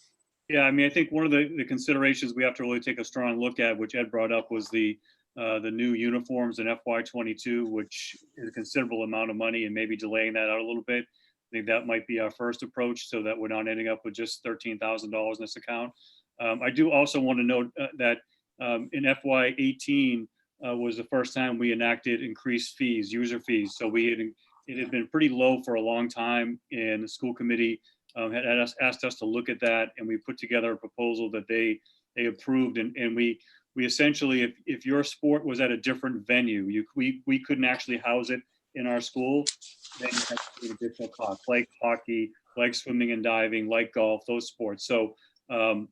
Yeah, I think one of the considerations we have to really take a strong look at, which Ed brought up, was the new uniforms in FY22, which is a considerable amount of money, and maybe delaying that out a little bit. I think that might be our first approach, so that we're not ending up with just $13,000 in this account. I do also want to note that in FY18 was the first time we enacted increased fees, user fees. So it had been pretty low for a long time, and the school committee had asked us to look at that, and we put together a proposal that they approved. And we essentially, if your sport was at a different venue, we couldn't actually house it in our school, then you have to pay additional costs, like hockey, like swimming and diving, like golf, those sports. So the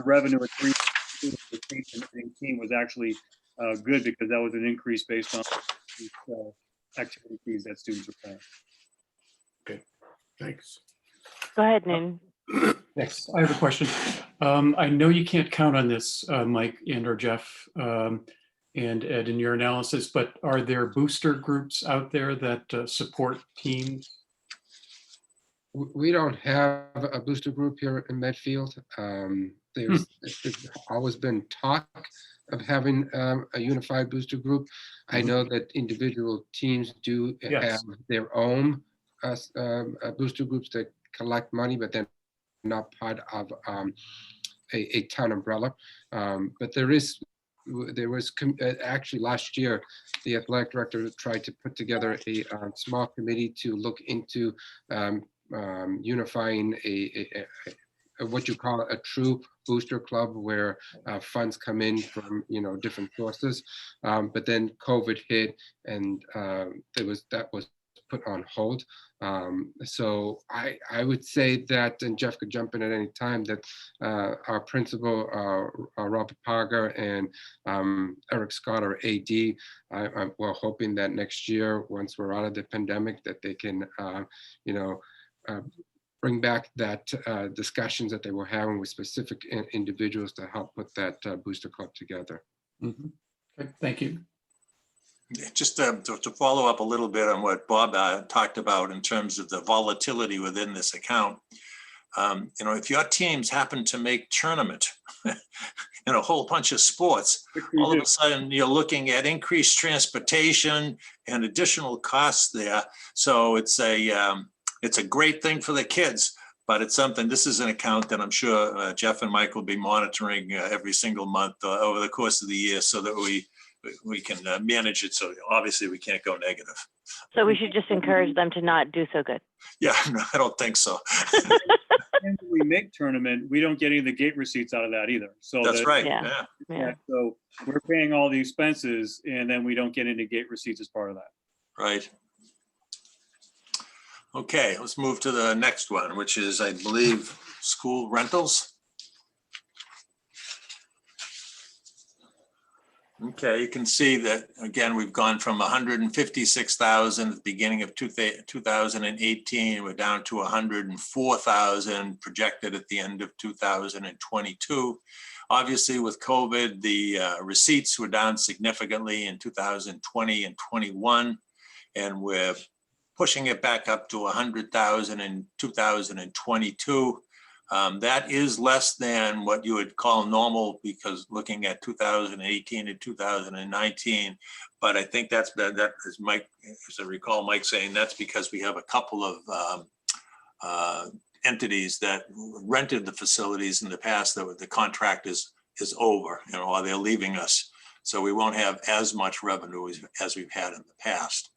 revenue at 318 was actually good, because that was an increase based on activity fees that students are paying. Okay, thanks. Go ahead, Noon. Next, I have a question. I know you can't count on this, Mike and or Jeff and Ed, in your analysis, but are there booster groups out there that support teams? We don't have a booster group here in Medfield. There's always been talk of having a unified booster group. I know that individual teams do have their own booster groups that collect money, but they're not part of a town umbrella. But there was actually last year, the athletic director tried to put together a small committee to look into unifying a what you call a true booster club, where funds come in from different sources. But then COVID hit, and that was put on hold. So I would say that, and Jeff could jump in at any time, that our principal, Robert Parker, and Eric Scott, our AD, we're hoping that next year, once we're out of the pandemic, that they can, bring back that discussions that they were having with specific individuals to help put that booster club together. Mhm. Okay, thank you. Just to follow up a little bit on what Bob talked about in terms of the volatility within this account. If your teams happen to make tournament in a whole bunch of sports, all of a sudden you're looking at increased transportation and additional costs there. So it's a great thing for the kids, but it's something, this is an account that I'm sure Jeff and Mike will be monitoring every single month over the course of the year so that we can manage it. So obviously we can't go negative. So we should just encourage them to not do so good. Yeah, no, I don't think so. And when we make tournament, we don't get any of the gate receipts out of that either. So That's right. Yeah. Yeah, So we're paying all the expenses and then we don't get any gate receipts as part of that. right. Okay, let's move to the next one, which is, I believe, school rentals. Okay, you can see that, again, we've gone from 156,000 at the beginning of 2018. We're down to 104,000 projected at the end of 2022. Obviously, with COVID, the receipts were down significantly in 2020 and 21, and we're pushing it back up to 100,000 in 2022. That is less than what you would call normal, because looking at 2018 and 2019, but I think that is Mike, as I recall Mike saying, that's because we have a couple of entities that rented the facilities in the past that the contract is over, or they're leaving us. So we won't have as much revenue as we've had in the past.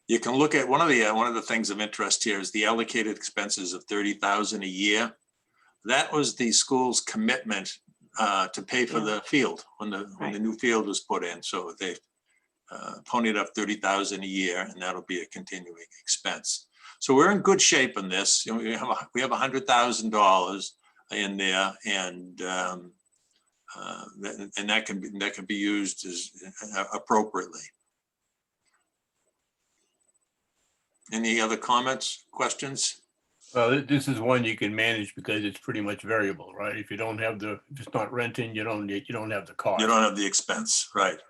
You can look at one of the things of interest here is the allocated expenses of 30,000 a year. That was the school's commitment to pay for the field when the new field was put in. So they ponied up 30,000 a year, and that'll be a continuing expense. So we're in good shape in this. We have $100,000 in there, and that can be used appropriately. Any other comments, questions? Well, this is one you can manage because it's pretty much variable, right? If it's not renting, you don't have the cost. You don't have the expense, right?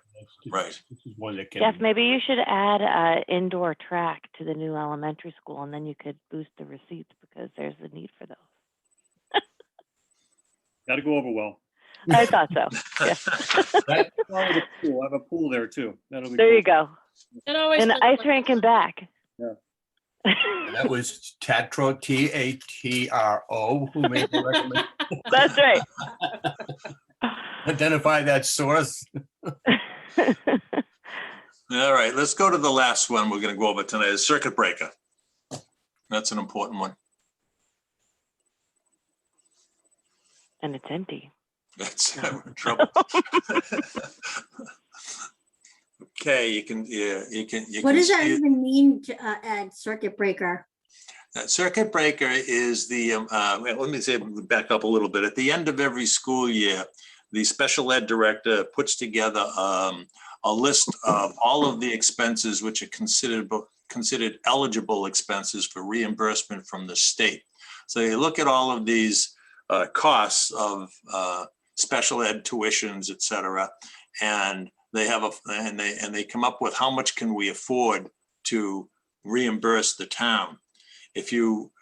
Right. This is one that can. Jeff, maybe you should add an indoor track to the new elementary school, and then you could boost the receipts because there's a need for those. Got to go over well. I thought so. Yeah. I have a pool there too. That'll be There cool. you go. It always And the feels ice like- rink and back. Yeah. That was Tatro, Tatro, who made the recommendation. That's right. Identify that source. All right, let's go to the last one we're going to go over tonight, is circuit breaker. That's an important one. And it's empty. That's we're in trouble. Okay, you can. What does that see it. even mean to add circuit breaker? Circuit breaker is the, let me say, back up a little bit. At the end of every school year, the special ed director puts together a list of all of the expenses which are considered eligible expenses for reimbursement from the state. So you look at all of these costs of special ed tuitions, et cetera, and they have and they come up with how much can we afford to reimburse the town. If you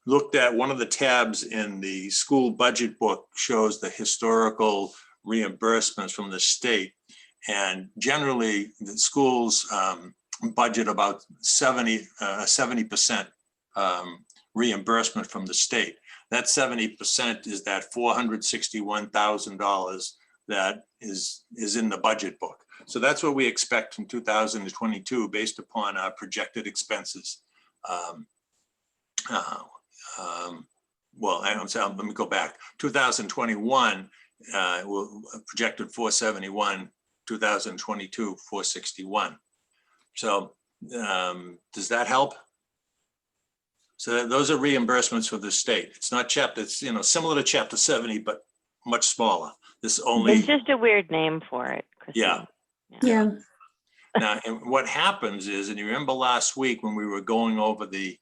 looked at one of the tabs in the school budget book, shows the historical reimbursements from the state, and generally the schools budget about 70% reimbursement from the state. That 70% is that $461,000 that is in the budget book. So that's what we expect in 2022 based upon our projected expenses. Well, let me go back. 2021, we'll projected 471, 2022, 461. So Does that help? So those are reimbursements for the state. It's not chapter, it's, you know, similar to chapter 70, but much smaller. This only, It's just a weird name for it, yeah. Christine. Yeah. Now, and what happens is, and you remember last week when we were going over the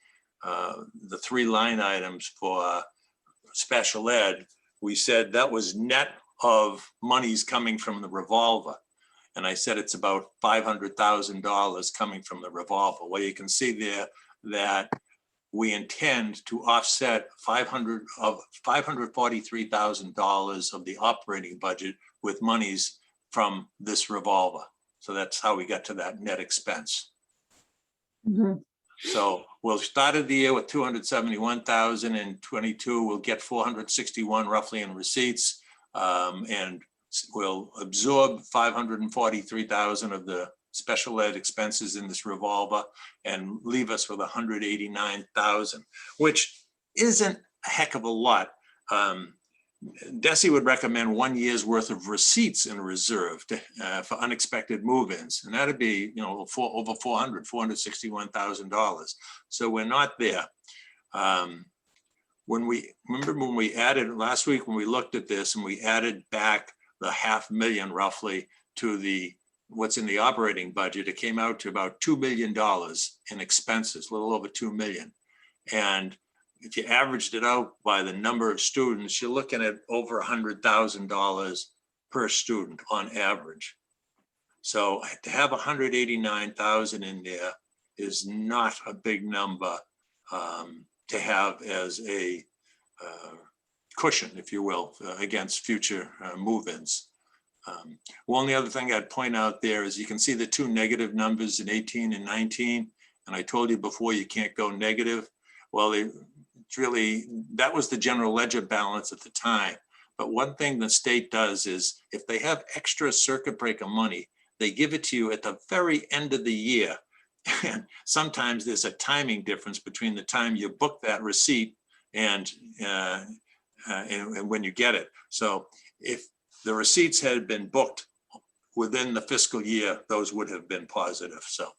3 line items for special ed, we said that was net of monies coming from the revolver. And I said it's about $500,000 coming from the revolver. Well, you can see there that we intend to offset $543,000 of the operating budget with monies from this revolver. So that's how we got to that net expense. Mhm. So we'll start the year with 271,000 and 22. We'll get 461 roughly in receipts, and we'll absorb 543,000 of the special ed expenses in this revolver and leave us with 189,000, which isn't a heck of a lot. Desi would recommend 1 year's worth of receipts in reserve for unexpected move-ins, and that'd be, you know, over $461,000. So we're not there. When we added last week, when we looked at this and we added back the $500,000 roughly to what's in the operating budget, it came out to about $2 million in expenses, a little over $2 million. And if you averaged it out by the number of students, you're looking at over $100,000 per student on average. So to have 189,000 in there is not a big number to have as a cushion, if you will, against future move-ins. One only other thing I'd point out there is you can see the 2 negative numbers in 18 and 19. And I told you before, you can't go negative. Well, it's really, that was the general ledger balance at the time. But one thing the state does is if they have extra circuit breaker money, they give it to you at the very end of the year. And sometimes there's a timing difference between the time you book that receipt and when you get it. So if the receipts had been booked within the fiscal year, those would have been positive. So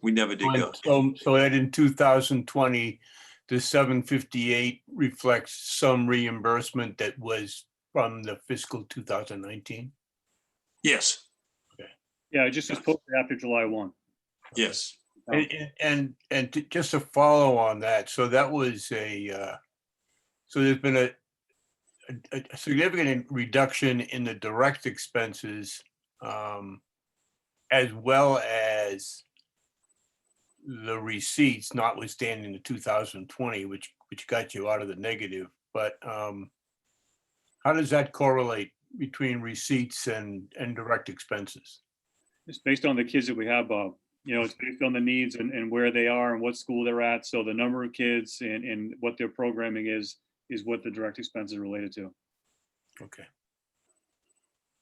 we never did go. So that in 2020, the 758 reflects some reimbursement that was from the fiscal 2019. Yes, Yeah, it just was posted after July 1. yes. And just to follow on that, so that was so there's been a significant reduction in the direct expenses, as well as the receipts, notwithstanding the 2020, which got you out of the negative. But how does that correlate between receipts and direct expenses? It's based on the kids that we have, Bob. You know, it's based on the needs and where they are and what school they're at. So the number of kids and what their programming is what the direct expense is related to. Okay.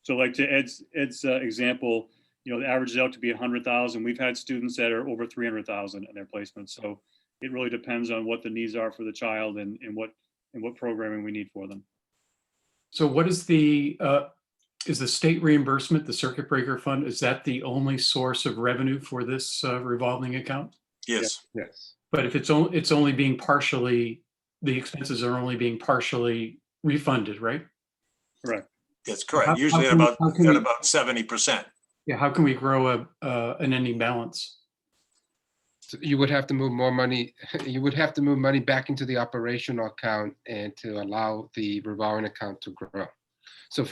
So like to Ed's example, you know, the average is out to be 100,000. We've had students that are over 300,000 in their placements. So it really depends on what the needs are for the child and what programming we need for them. So what is the state reimbursement, the circuit breaker fund, is that the only source of revenue for this revolving account? Yes. Yes. But if it's only being partially, the expenses are only being partially refunded, right? Correct. That's correct. How Usually can we- about 70%. Yeah, how can we grow an ending balance? So you would have to move more money. You would have to move money back into the operational account and to allow the revolving account to grow. So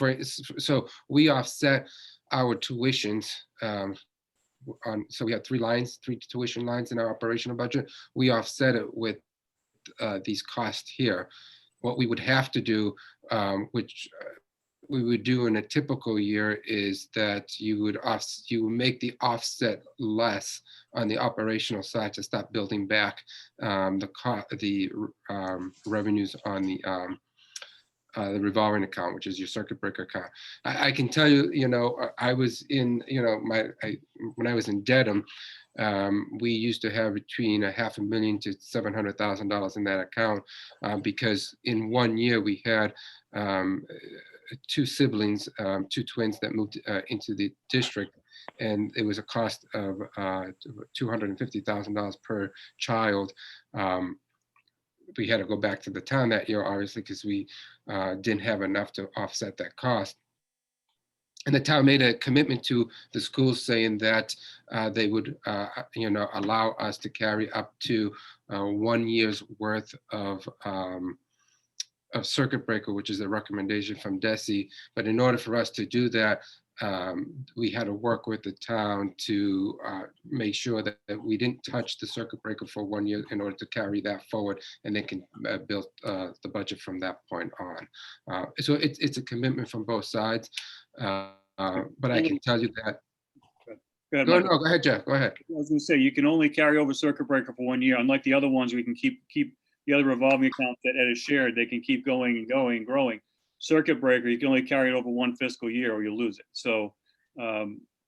so we offset our tuitions so we have 3 tuition lines in our operational budget. We offset it with these costs here. What we would have to do, which we would do in a typical year, is that you would make the offset less on the operational side to stop building back the revenues on the revolving account, which is your circuit breaker account. I can tell you, you know, I was in, you know, when I was in Dedham, we used to have between $500,000 to $700,000 in that account because in 1 year we had 2 siblings, 2 twins that moved into the district, and it was a cost of $250,000 per child. We had to go back to the town that year, obviously, because we didn't have enough to offset that cost. And the town made a commitment to the schools saying that they would, allow us to carry up to 1 year's worth of circuit breaker, which is a recommendation from DESI. But in order for us to do that, we had to work with the town to make sure that we didn't touch the circuit breaker for 1 year in order to carry that forward, and they can build the budget from that point on. So it's a commitment from both sides, but I can tell you that. Go ahead, Go Michael. ahead, Jeff. Go ahead. I was gonna say, you can only carry over circuit breaker for 1 year. Unlike the other ones, we can keep the other revolving accounts that Ed has shared, they can keep going and going and growing. Circuit breaker, you can only carry it over 1 fiscal year or you lose it. So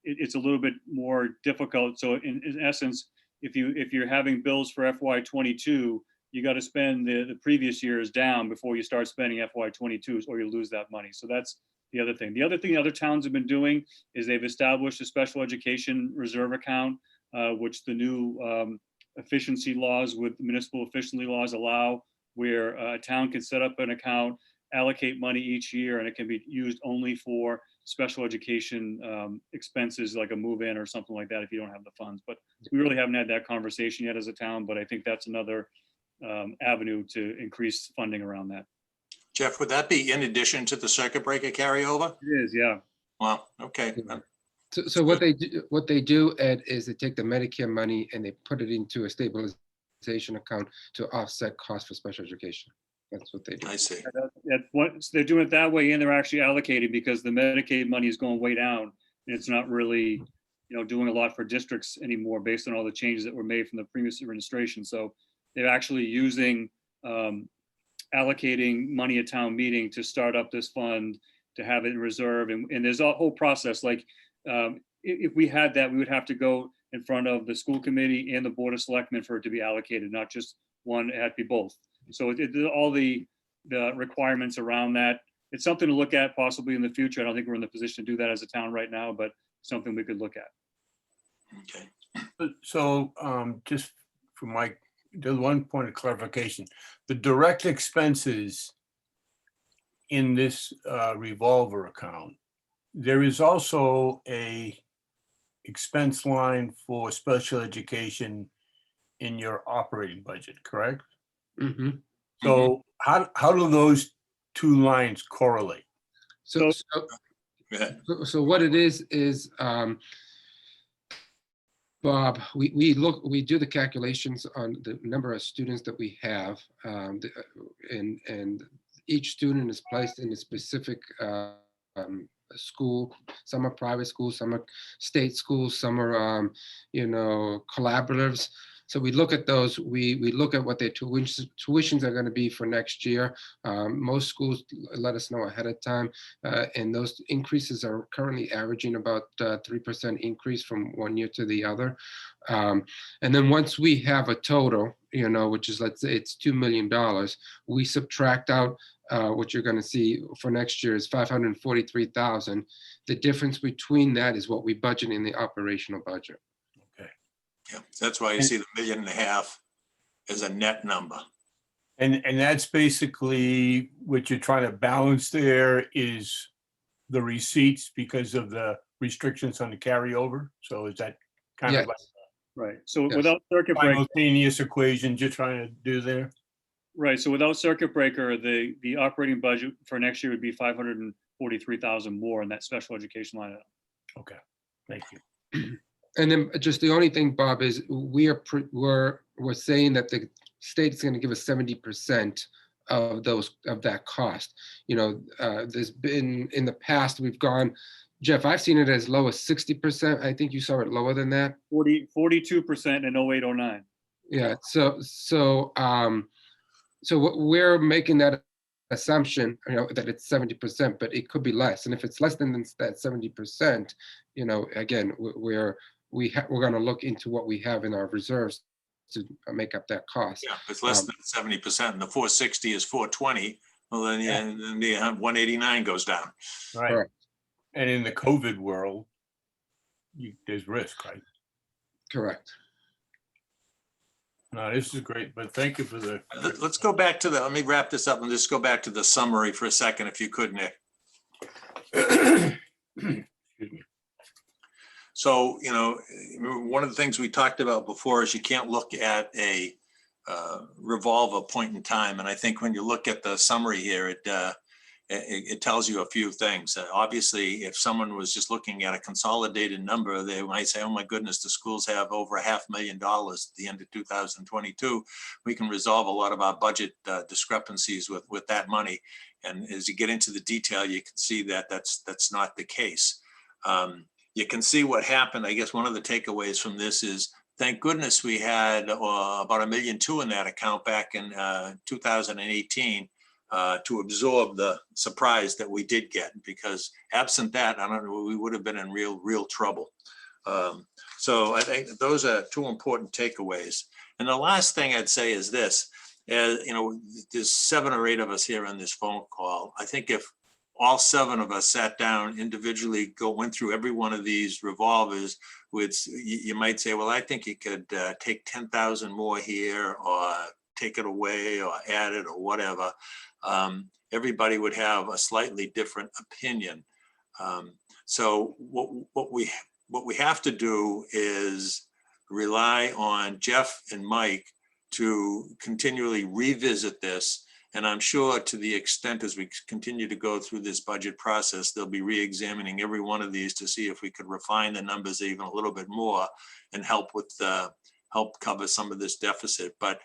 it's a little bit more difficult. So in essence, if you're having bills for FY22, you got to spend the previous years down before you start spending FY22, or you lose that money. So that's the other thing. The other thing other towns have been doing is they've established a special education reserve account, which the new efficiency laws with municipal efficiency laws allow, where a town can set up an account, allocate money each year, and it can be used only for special education expenses like a move-in or something like that if you don't have the funds. But we really haven't had that conversation yet as a town, but I think that's another avenue to increase funding around that. Jeff, would that be in addition to the circuit breaker carryover? It is, yeah. Well, okay. So what they do, Ed, is they take the Medicare money and they put it into a stabilization account to offset costs for special education. That's what they do. I see. That's what, so they're doing it that way, and they're actually allocated because the Medicaid money is going way down, and it's not really, doing a lot for districts anymore based on all the changes that were made from the previous administration. So they're actually using allocating money at town meeting to start up this fund, to have it in reserve, and there's a whole process. Like if we had that, we would have to go in front of the school committee and the board of selectmen for it to be allocated, not just one. It had to be both. So all the requirements around that. It's something to look at possibly in the future. I don't think we're in the position to do that as a town right now, but something we could look at. Okay. So just for the one point of clarification, the direct expenses in this revolver account, there is also a expense line for special education in your operating budget, correct? Mm-hmm. So how do those two lines correlate? So what it is Bob, we do the calculations on the number of students that we have, and each student is placed in a specific school. Some are private schools, some are state schools, some are collaboratives. So we look at those, we look at what their tuitions are going to be for next year. Most schools let us know ahead of time, and those increases are currently averaging about 3% increase from one year to the other. And then once we have a total, which is, let's say it's $2 million, we subtract out what you're going to see for next year is $543,000. The difference between that is what we budget in the operational budget. Yeah, that's why you see the $1.5 million as a net number. And that's basically what you're trying to balance there is the receipts because of the restrictions on the carryover. So is that kind of like right? So Yes. Without circuit breaker, simultaneous equation you're trying to do there? right? So without circuit breaker, the operating budget for next year would be $543,000 more in that special education line item. Okay, thank you. And then just the only thing, Bob, is we're saying that the state's going to give us 70% of that cost. There's been in the past we've gone, Jeff, I've seen it as low as 60%. I think you saw it lower than that. 42% in 08-09. Yeah. So we're making that assumption, that it's 70%, but it could be less. And if it's less than that 70%, again, we're going to look into what we have in our reserves to make up that cost. Yeah, if it's less than 70% and the 460 is 420, well, then the 189 goes down. Right. Correct. And in the COVID world, there's risk, right? Correct. No, this is great, but thank you for the. Let's go back to let me wrap this up and just go back to the summary for a second, if you could, Nick. Excuse me. So, one of the things we talked about before is you can't look at a revolve point in time. And I think when you look at the summary here, it tells you a few things. Obviously, if someone was just looking at a consolidated number, they might say, oh my goodness, the schools have over $500,000 at the end of 2022. We can resolve a lot of our budget discrepancies with that money. And as you get into the detail, you can see that that's not the case. You can see what happened. I guess one of the takeaways from this is, thank goodness we had about $1.2 million in that account back in 2018 to absorb the surprise that we did get, because absent that, I don't know, we would have been in real trouble. So I think those are two important takeaways. And the last thing I'd say is this, there's 7 or 8 of us here on this phone call. I think if all 7 of us sat down individually, went through every one of these revolvers, you might say, well, I think you could take 10,000 more here, or take it away, or add it, or whatever. Everybody would have a slightly different opinion. So what we have to do is rely on Jeff and Mike to continually revisit this. And I'm sure to the extent as we continue to go through this budget process, they'll be re-examining every one of these to see if we could refine the numbers even a little bit more and help cover some of this deficit. But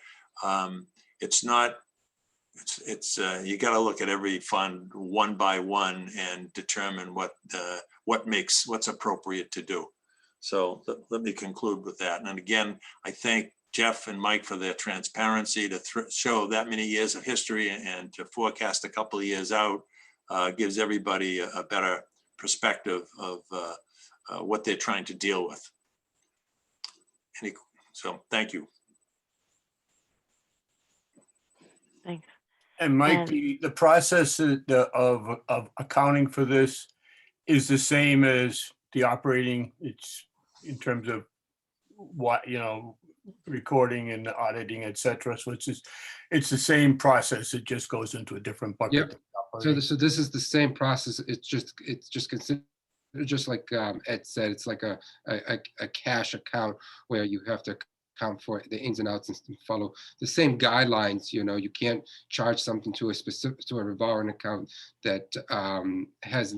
it's not, you got to look at every fund one by one and determine what's appropriate to do. So let me conclude with that. And again, I thank Jeff and Mike for their transparency to show that many years of history, and to forecast a couple of years out gives everybody a better perspective of what they're trying to deal with. So thank you. Thanks. And Mike, the process of accounting for this is the same as the operating. It's in terms of what, recording and auditing, etc. So it's the same process. It just goes into a different bucket. Yep. So this is the same process. It's just considered, just like Ed said, it's like a cash account where you have to account for the ins and outs and follow the same guidelines. You can't charge something to a revolving account that has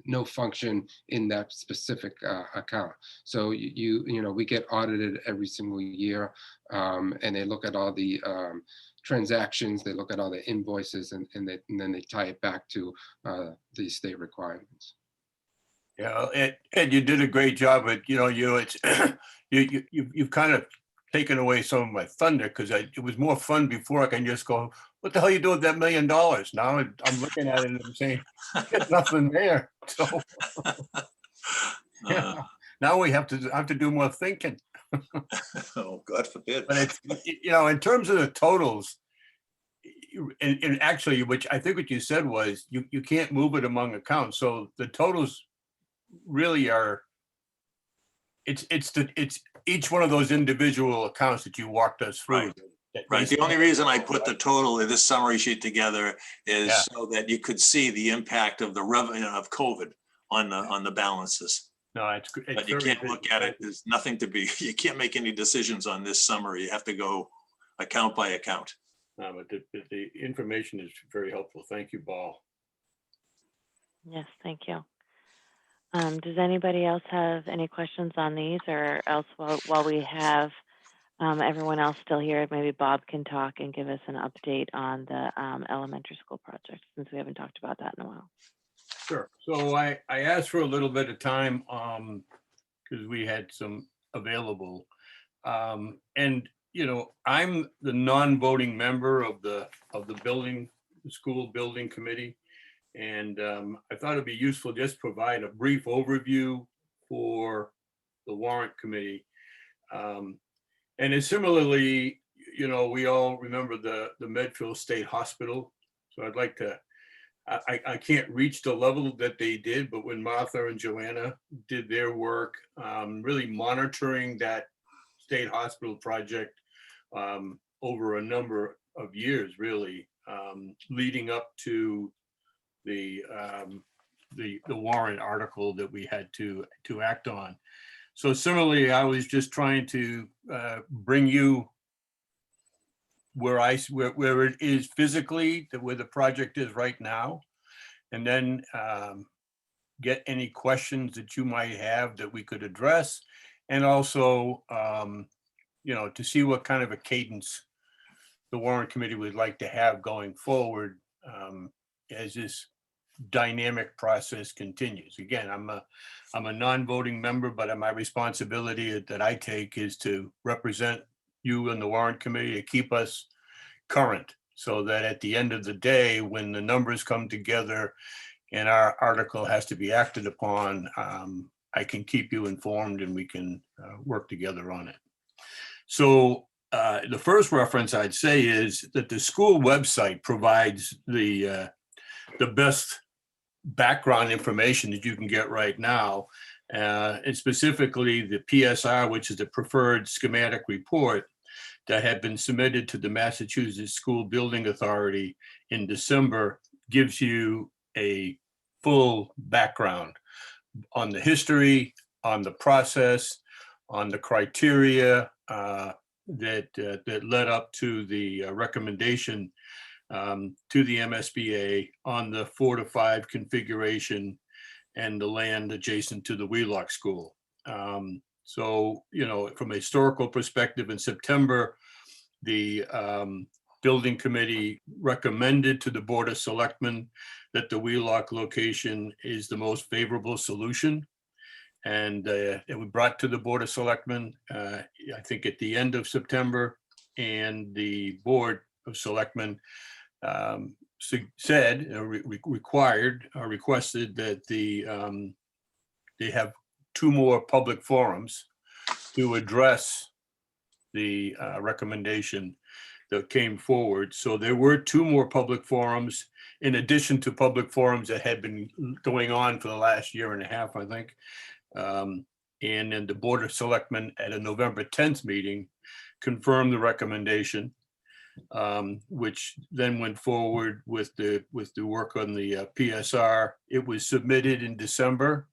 no function in that specific account. So we get audited every single year, and they look at all the transactions, they look at all the invoices, and then they tie it back to the state requirements. Yeah, Ed, you did a great job, but you've kind of taken away some of my thunder, because it was more fun before. I can just go, what the hell you do with that $1 million? Now I'm looking at it and I'm saying, there's nothing there. So yeah, now we have to do more thinking. Oh, God forbid. But it's, in terms of the totals, and actually, which I think what you said was you can't move it among accounts. So the totals really are, it's each one of those individual accounts that you walked us through. Right. The only reason I put the total in this summary sheet together is so that you could see the impact of the revenue of COVID on the balances. No, it's but you can't look at it. There's nothing to be. You can't make any decisions on this summary. You have to go account by account. No, but the information is very helpful. Thank you, Paul. Yes, thank you. Does anybody else have any questions on these, or else while we have everyone else still here, maybe Bob can talk and give us an update on the elementary school project, since we haven't talked about that in a while. Sure. So I asked for a little bit of time because we had some available. And, I'm the non-voting member of the school building committee. And I thought it'd be useful just provide a brief overview for the Warrant committee. And similarly, we all remember the Medfield State Hospital. So I'd like to I can't reach the level that they did, but when Martha and Joanna did their work, really monitoring that state hospital project over a number of years, really, leading up to the warrant article that we had to act on. So similarly, I was just trying to bring you where it is physically, where the project is right now, and then get any questions that you might have that we could address, and also, to see what kind of a cadence the warrant committee would like to have going forward as this dynamic process continues. Again, I'm a non-voting member, but my responsibility that I take is to represent you and the warrant committee to keep us current, so that at the end of the day, when the numbers come together and our article has to be acted upon, I can keep you informed and we can work together on it. So the first reference I'd say is that the school website provides the best background information that you can get right now, and specifically the PSR, which is the preferred schematic report that had been submitted to the Massachusetts School Building Authority in December, gives you a full background on the history, on the process, on the criteria that led up to the recommendation to the MSBA on the 4 to 5 configuration and the land adjacent to the Wheelock School. So, from a historical perspective, in September, the building committee recommended to the Board of Selectmen that the Wheelock location is the most favorable solution. And it was brought to the Board of Selectmen, I think at the end of September, and the Board of Selectmen said, requested that they have 2 more public forums to address the recommendation that came forward. So there were 2 more public forums, in addition to public forums that had been going on for the last year and a half, I think. And then the Board of Selectmen at a November 10th meeting confirmed the recommendation, which then went forward with the work on the PSR. It was submitted in December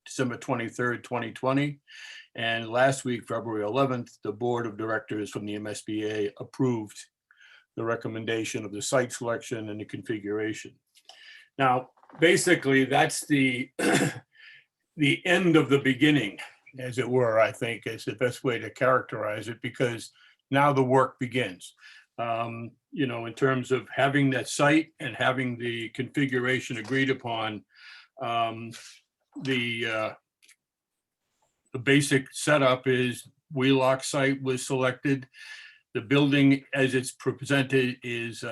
23rd, 2020. And last week, February 11th, the Board of Directors from the MSBA approved the recommendation of the site selection and the configuration. Now, basically, that's the the end of the beginning, as it were. I think is the best way to characterize it, because now the work begins. In terms of having that site and having the configuration agreed upon, the basic setup is Wheelock site was selected. The building as it's presented is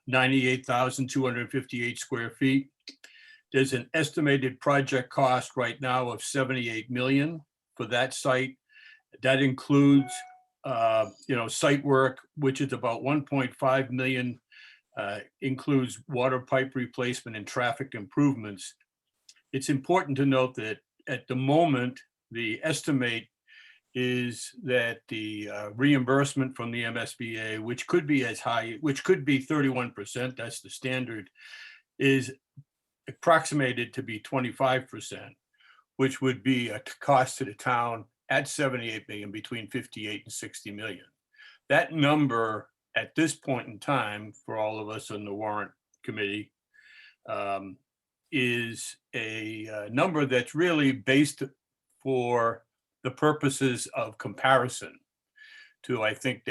98,258 square feet. There's an estimated project cost right now of 78 million for that site. That includes site work, which is about 1.5 million, includes water pipe replacement and traffic improvements. It's important to note that at the moment, the estimate is that the reimbursement from the MSBA, which could be 31%, that's the standard, is approximated to be 25%, which would be a cost to the town at 78 million, between 58 and 60 million. That number at this point in time, for all of us on the warrant committee, is a number that's really based for the purposes of comparison to, I think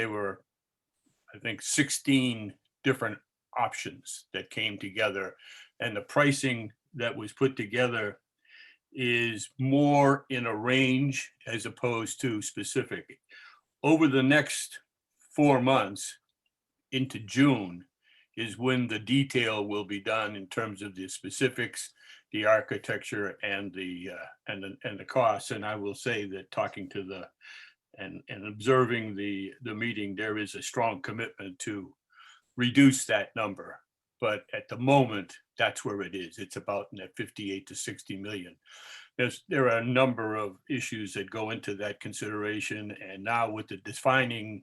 16 different options that came together, and the pricing that was put together is more in a range as opposed to specific. Over the next 4 months into June is when the detail will be done in terms of the specifics, the architecture, and the costs. And I will say that talking to and observing the meeting, there is a strong commitment to reduce that number but at the moment, that's where it is. It's about in that 58 to 60 million. There are a number of issues that go into that consideration, and now with the defining,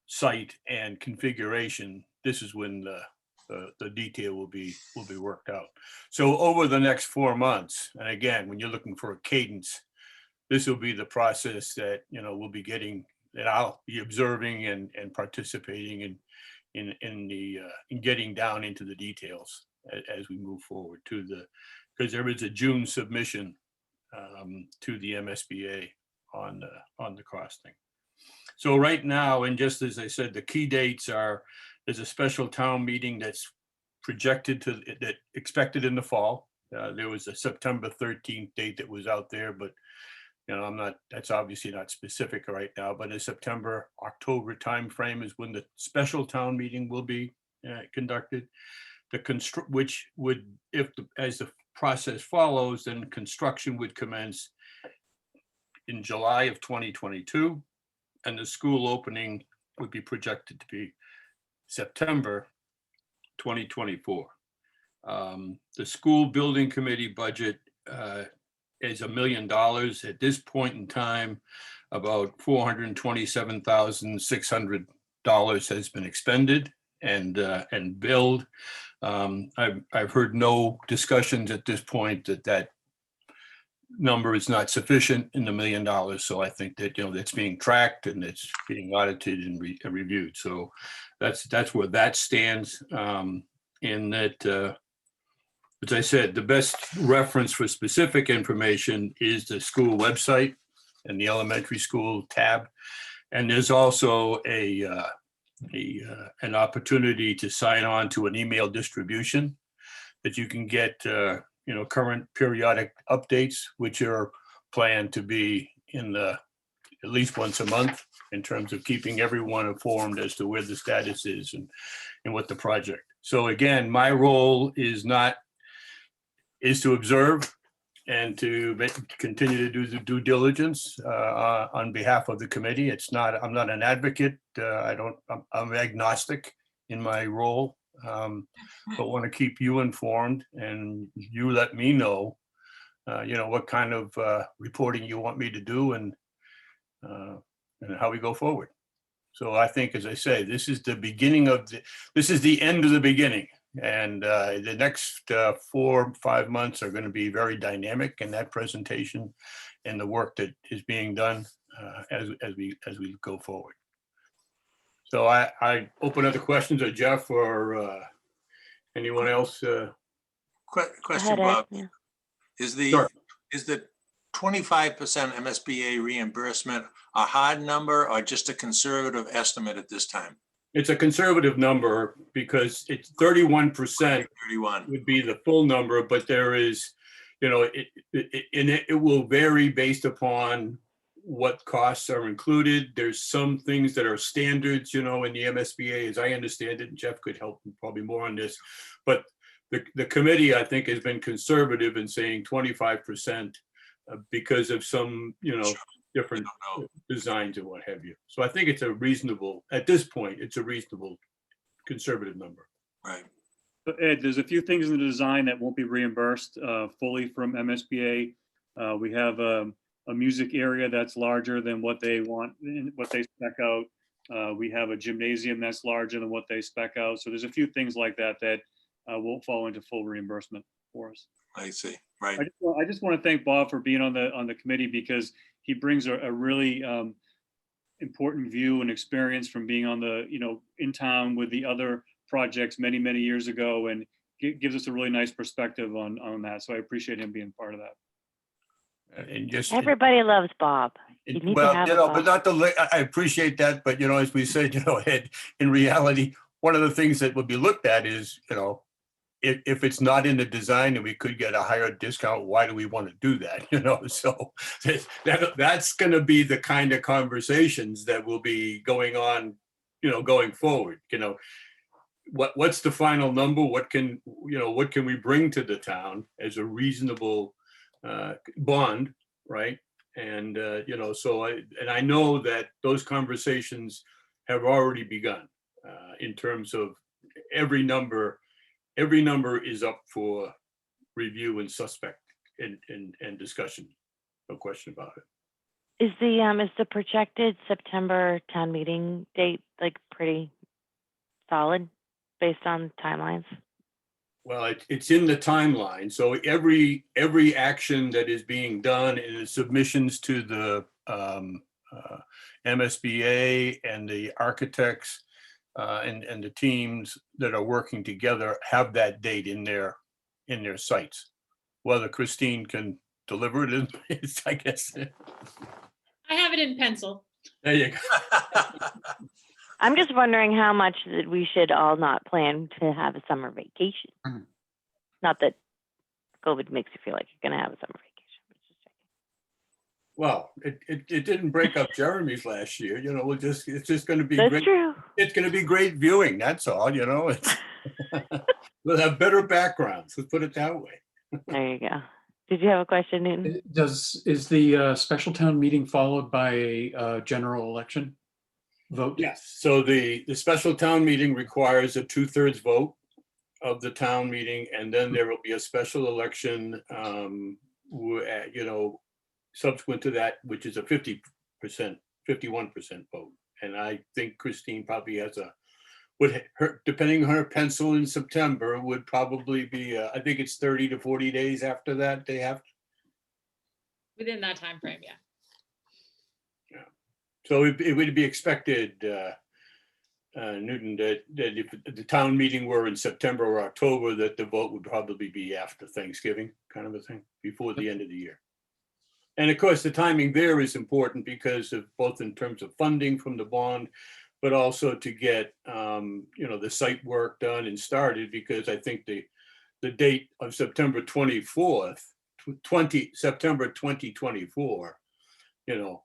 site and configuration, this is when the detail will be worked out. So over the next 4 months, and again, when you're looking for a cadence, this will be the process that, we'll be getting, that I'll be observing and participating in getting down into the details as we move forward because there is a June submission to the MSBA on the costing. So right now, and just as I said, the key dates are, there's a special town meeting that's expected in the fall. There was a September 13th date that was out there, but that's obviously not specific right now, but a September, October timeframe is when the special town meeting will be conducted. Which would, as the process follows, then construction would commence in July of 2022, and the school opening would be projected to be September 2024. The school building committee budget is $1 million. At this point in time, about $427,600 has been expended and billed. I've heard no discussions at this point that number is not sufficient in the $1 million. So I think that, that's being tracked and it's being audited and reviewed. So that's where that stands. In that, as I said, the best reference for specific information is the school website and the elementary school tab. And there's also an opportunity to sign on to an email distribution that you can get, current periodic updates, which are planned to be at least once a month in terms of keeping everyone informed as to where the status is and what the project. So again, my role is to observe and to continue to do the due diligence on behalf of the committee. I'm not an advocate. I'm agnostic in my role, but want to keep you informed and you let me know, what kind of reporting you want me to do and how we go forward. So I think, as I say, this is the end of the beginning. And the next 4 or 5 months are going to be very dynamic in that presentation and the work that is being done as we go forward. So I open up the questions of Jeff or anyone else. Question, Go ahead, Ed. Bob. Yeah. Is the Sure. 25% MSBA reimbursement a hard number or just a conservative estimate at this time? It's a conservative number because it's 31% 31. would be the full number, but there is, it will vary based upon what costs are included. There's some things that are standards, in the MSBA, as I understand it, and Jeff could help probably more on this, but the committee, I think, has been conservative in saying 25% because of some, different designs and what have you. So I think at this point, it's a reasonable conservative number. Right. But Ed, there's a few things in the design that won't be reimbursed fully from MSBA. We have a music area that's larger than what they want, what they spec out. We have a gymnasium that's larger than what they spec out. So there's a few things like that won't fall into full reimbursement for us. I see. Right. I just want to thank Bob for being on the committee because he brings a really important view and experience from being on in town with the other projects many, many years ago, and gives us a really nice perspective on that. So I appreciate him being part of that. And just Everybody loves Bob. You need to have but not I appreciate that, but as we said, Ed, in reality, one of the things that would be looked at is, if it's not in the design and we could get a higher discount, why do we want to do that? So that's going to be the kind of conversations that will be going on, going forward. What's the final number? What can we bring to the town as a reasonable bond, right? And I know that those conversations have already begun. in terms of every number is up for review and suspect and discussion. No question about it. Is the projected September town meeting date like pretty solid based on timelines? Well, it's in the timeline. So every action that is being done in the submissions to the MSBA and the architects and the teams that are working together have that date in their sites. Whether Christine can deliver it is, I guess. I have it in pencil. There you go. I'm just wondering how much that we should all not plan to have a summer vacation. Not that COVID makes you feel like you're going to have a summer vacation. But just checking. Well, it didn't break up Jeremy's last year. You know, it's just going to be That's great. true. It's going to be great viewing. That's all. You know, we'll have better backgrounds. Let's put it that way. There you go. Did you have a question, Newton? Is the special town meeting followed by a general election vote? Yes. So the special town meeting requires a 2/3 vote of the town meeting, and then there will be a special election, you know, subsequent to that, which is a 51% vote. And I think Christine probably has depending on her pencil in September, would probably be, I think it's 30 to 40 days after that they have. Within that time frame, yeah. So it would be expected, Newton, that if the town meeting were in September or October, that the vote would probably be after Thanksgiving, kind of a thing, before the end of the year. And of course, the timing there is important because of both in terms of funding from the bond, but also to get, you know, the site work done and started, because I think the date of September 24th, September 2024, you know,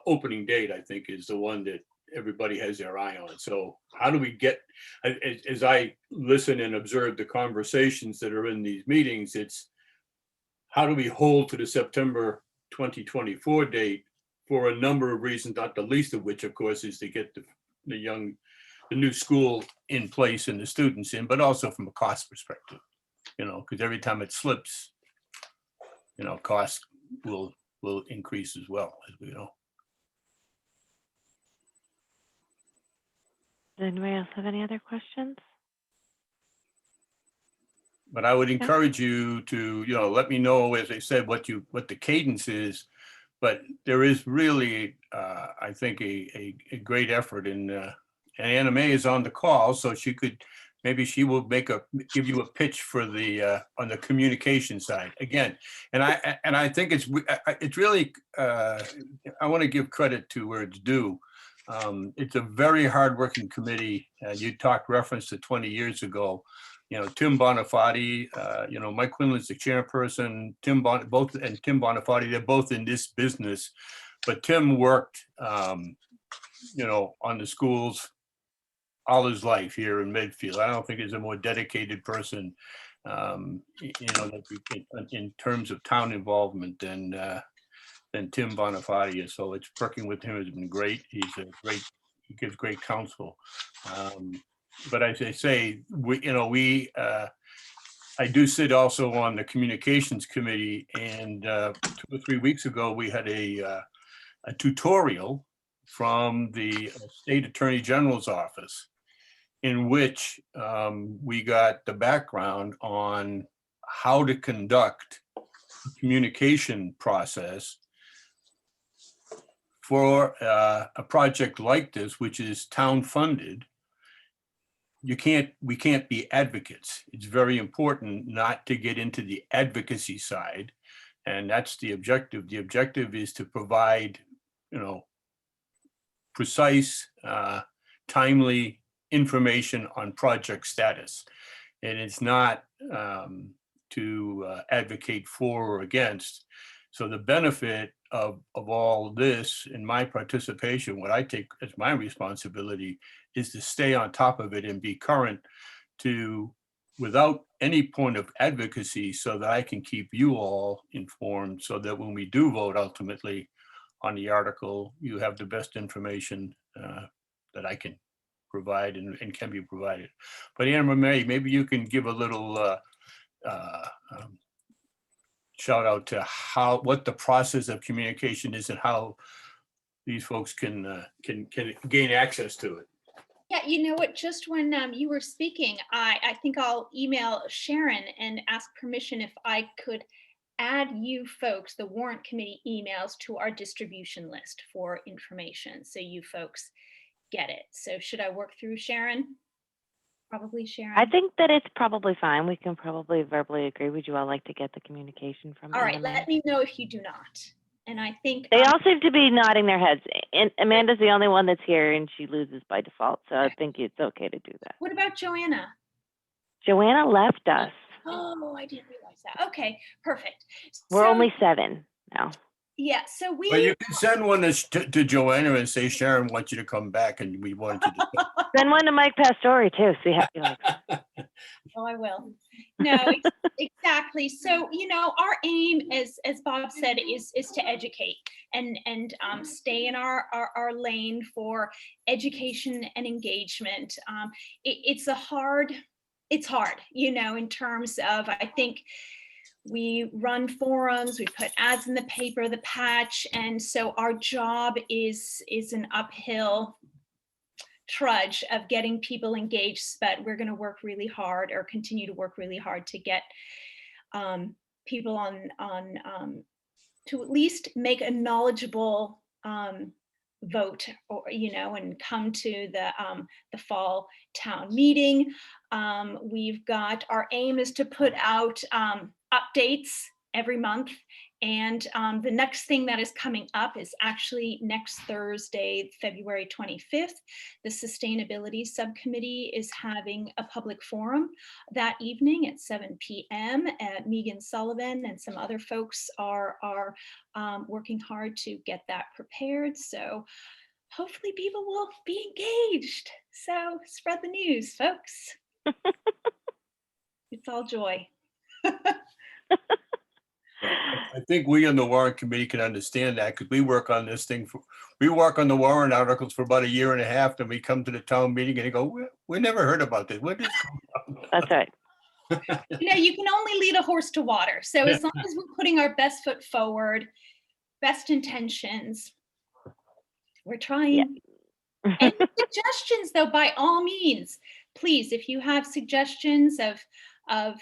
opening date, I think, is the one that everybody has their eye on. So how do we get, as I listen and observe the conversations that are in these meetings, it's how do we hold to the September 2024 date for a number of reasons, not the least of which, of course, is to get the new school in place and the students in, but also from a cost perspective, you know, because every time it slips, you know, costs will increase as well, as we know. Does anybody else have any other questions? But I would encourage you to, you know, let me know, as I said, what the cadence is. But there is really, I think, a great effort, and Anna Mae is on the call, so maybe she will give you a pitch for the on the communication side again. And I think it's really, I want to give credit to where it's due. It's a very hardworking committee. You talked reference to 20 years ago. You know, Tim Bonifati, you know, Mike Quinlan's the chairperson, Tim Bonifati, they're both in this business, but Tim worked, you know, on the schools all his life here in Medfield. I don't think there's a more dedicated person, you know, in terms of town involvement than Tim Bonifati. So it's working with him has been great. He gives great counsel. But as I say, I do sit also on the communications committee, and 2 or 3 weeks ago, we had a tutorial from the State Attorney General's office, in which we got the background on how to conduct the communication process for a project like this, which is town funded. We can't be advocates. It's very important not to get into the advocacy side. And that's the objective. The objective is to provide, you know, precise, timely information on project status. And it's not to advocate for or against. So the benefit of all this in my participation, what I take as my responsibility is to stay on top of it and be current without any point of advocacy, so that I can keep you all informed, so that when we do vote ultimately on the article, you have the best information that I can provide and can be provided. But Anna Marie, maybe you can give a little shout out to what the process of communication is and how these folks can gain access to it. Yeah, you know what, just when you were speaking, I think I'll email Sharon and ask permission if I could add you folks, the warrant committee emails, to our distribution list for information, so you folks get it. So should I work through Sharon? Probably Sharon. I think that it's probably fine. We can probably verbally agree. Would you all like to get the communication from All right, Anna let me know if you do not. And I think They all seem to be nodding their heads. And Amanda's the only one that's here, and she loses by default. So I think it's okay to do that. what about Joanna? Joanna left us. Oh, I didn't realize that. Okay, perfect. We're So, only 7 now. yeah, so we But you can send one to Joanna and say, Sharon wants you to come back and we want you to. Send one to Mike Pastore too. See how he likes it. Oh, I will. No, exactly. So, you know, our aim, as Bob said, is to educate and stay in our lane for education and engagement. It's hard, you know, in terms of, I think we run forums, we put ads in the paper, the patch, and so our job is an uphill trudge of getting people engaged, but we're going to work really hard, or continue to work really hard, to get people on to at least make a knowledgeable vote, or you know, and come to the fall town meeting. We've got, our aim is to put out updates every month. And the next thing that is coming up is actually next Thursday, February 25th. The Sustainability Subcommittee is having a public forum that evening at 7 p.m. Megan Sullivan and some other folks are working hard to get that prepared. So hopefully people will be engaged. So spread the news, folks. It's all joy. I think we on the warrant committee can understand that, because we work on this thing we work on the warrant articles for about 1.5 years, then we come to the town meeting and they go, we never heard about this. What is going on? That's right. You know, you can only lead a horse to water. So as long as we're putting our best foot forward, best intentions, we're trying. Any suggestions, though, by all means, please, if you have suggestions of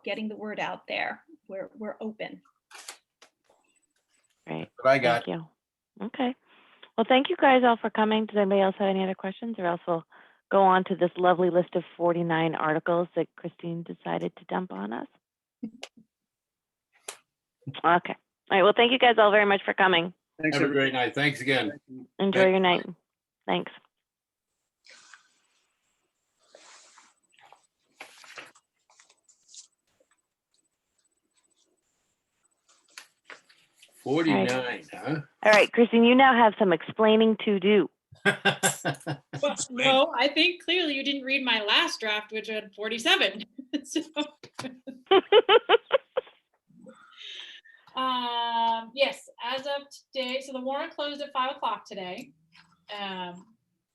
getting the word out there, we're open. Great. What I got. Thank you. Okay. Well, thank you guys all for coming. Does anybody else have any other questions, or else we'll go on to this lovely list of 49 articles that Christine decided to dump on us? Okay. All right. Well, thank you guys all very much for coming. Thanks, Have a everybody. great night. Thanks again. Enjoy your night. Thanks. $49, huh? All right, Christine, you now have some explaining to do. Well, I think clearly you didn't read my last draft, which had 47. So, yes, as of today, so the warrant closed at 5 o'clock today.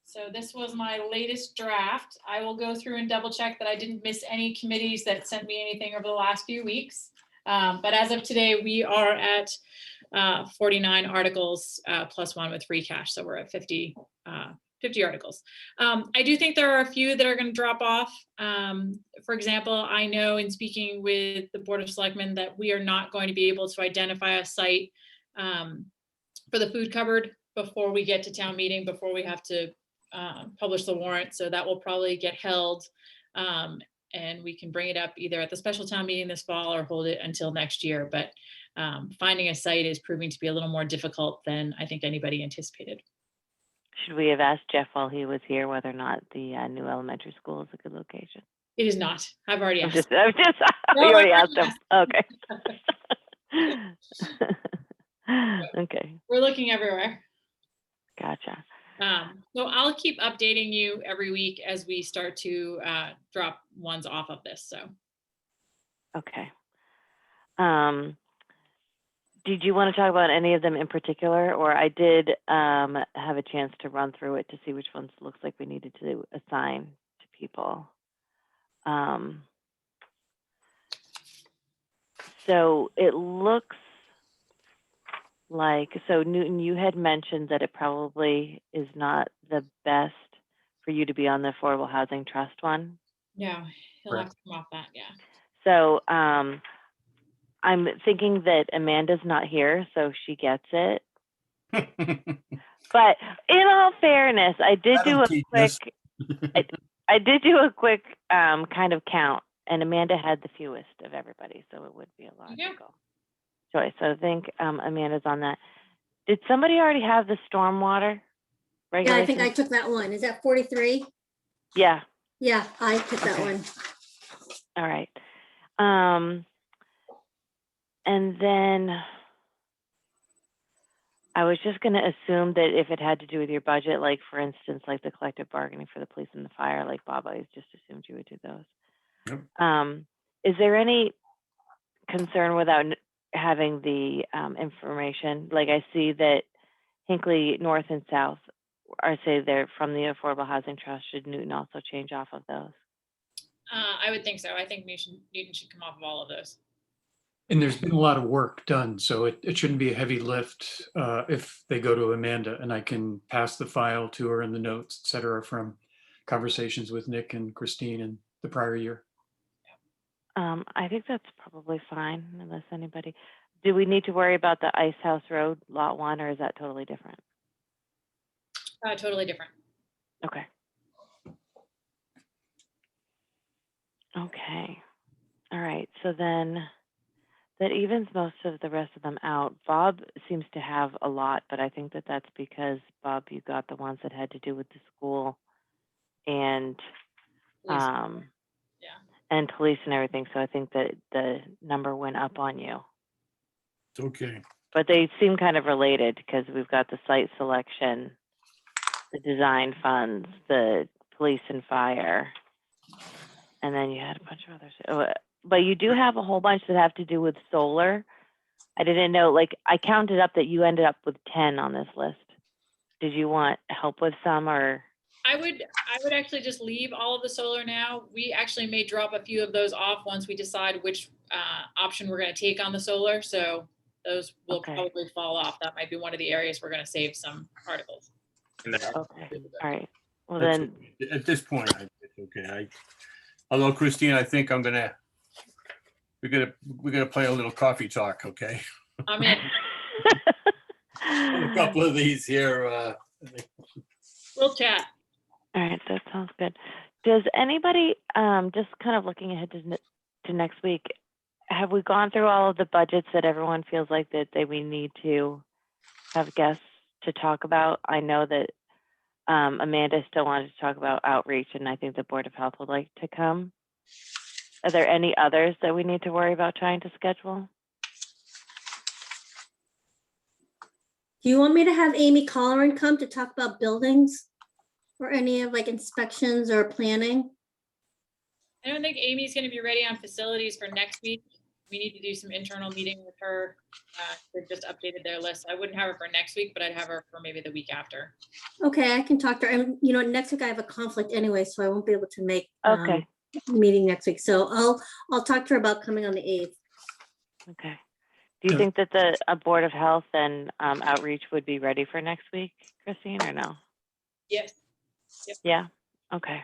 So this was my latest draft. I will go through and double check that I didn't miss any committees that sent me anything over the last few weeks. But as of today, we are at 49 articles plus one with free cash. So we're at 50 articles. I do think there are a few that are going to drop off. For example, I know in speaking with the Board of Selectmen that we are not going to be able to identify a site for the food cupboard before we get to town meeting, before we have to publish the warrant. So that will probably get held. And we can bring it up either at the special town meeting this fall or hold it until next year. But finding a site is proving to be a little more difficult than I think anybody anticipated. Should we have asked Jeff while he was here whether or not the new elementary school is a good location? It is not. I've already I'm asked. just No, you already I've asked him. Okay. Okay. We're looking everywhere. Gotcha. So I'll keep updating you every week as we start to drop ones off of this. So Okay. did you want to talk about any of them in particular, or I did have a chance to run through it to see which ones looks like we needed to assign to people. So it looks like, so Newton, you had mentioned that it probably is not the best for you to be on the Affordable Housing Trust one. No, he'll have to come off that, yeah. So I'm thinking that Amanda's not here, so she gets it. But in all fairness, I did do a quick, I did do a quick kind of count, and Amanda had the fewest of everybody, so it would be a logical choice. So I think Amanda's on that. Did somebody already have the stormwater Yeah, I regulations? think I took that one. Is that 43? Yeah. Yeah, I took that one. All right. And then I was just going to assume that if it had to do with your budget, like for instance, like the collective bargaining for the police and the fire, like Bob always just assumed you would do those. Yep. Is there any concern without having the information? Like I see that Hinckley North and South are say they're from the Affordable Housing Trust. Should Newton also change off of those? I would think so. I think Newton should come off of all of those. And there's been a lot of work done, so it shouldn't be a heavy lift if they go to Amanda, and I can pass the file to her and the notes, et cetera, from conversations with Nick and Christine in the prior year. I think that's probably fine, unless anybody. Do we need to worry about the Ice House Road Lot 1, or is that totally different? Totally different. Okay. Okay. All right. So then that evens most of the rest of them out. Bob seems to have a lot, but I think that that's because, Bob, you got the ones that had to do with the school and Police. and police and everything. So I think that the number went up on you. It's okay. But they seem kind of related because we've got the site selection, the design funds, the police and fire, and then you had a bunch of others. Oh, but you do have a whole bunch that have to do with solar. I didn't know, like I counted up that you ended up with 10 on this list. Did you want help with some, or? I would actually just leave all of the solar now. We actually may drop a few of those off once we decide which option we're going to take on the solar. So those will probably fall off. That might be one of the areas we're going to save some articles. Okay. All right. Well, That's then, okay. At this point, it's okay. Although Christine, I think we're gonna play a little coffee talk, okay? I'm in. A couple of these here. We'll chat. all right, that sounds good. Does anybody, just kind of looking ahead to next week, have we gone through all of the budgets that everyone feels like that we need to have guests to talk about? I know that Amanda still wanted to talk about outreach, and I think the Board of Health would like to come. Are there any others that we need to worry about trying to schedule? Do you want me to have Amy Colleran come to talk about buildings or any of like inspections or planning? I don't think Amy's going to be ready on facilities for next week. We need to do some internal meeting with her. They've just updated their list. I wouldn't have her for next week, but I'd have her for maybe the week after. Okay, I can talk to her. And next week I have a conflict anyway, so I won't be able to make Okay. meeting next week. So I'll talk to her about coming on the 8th. Okay. Do you think that the Board of Health and outreach would be ready for next week, Christine, or no? Yes. Yep. Yeah. Okay.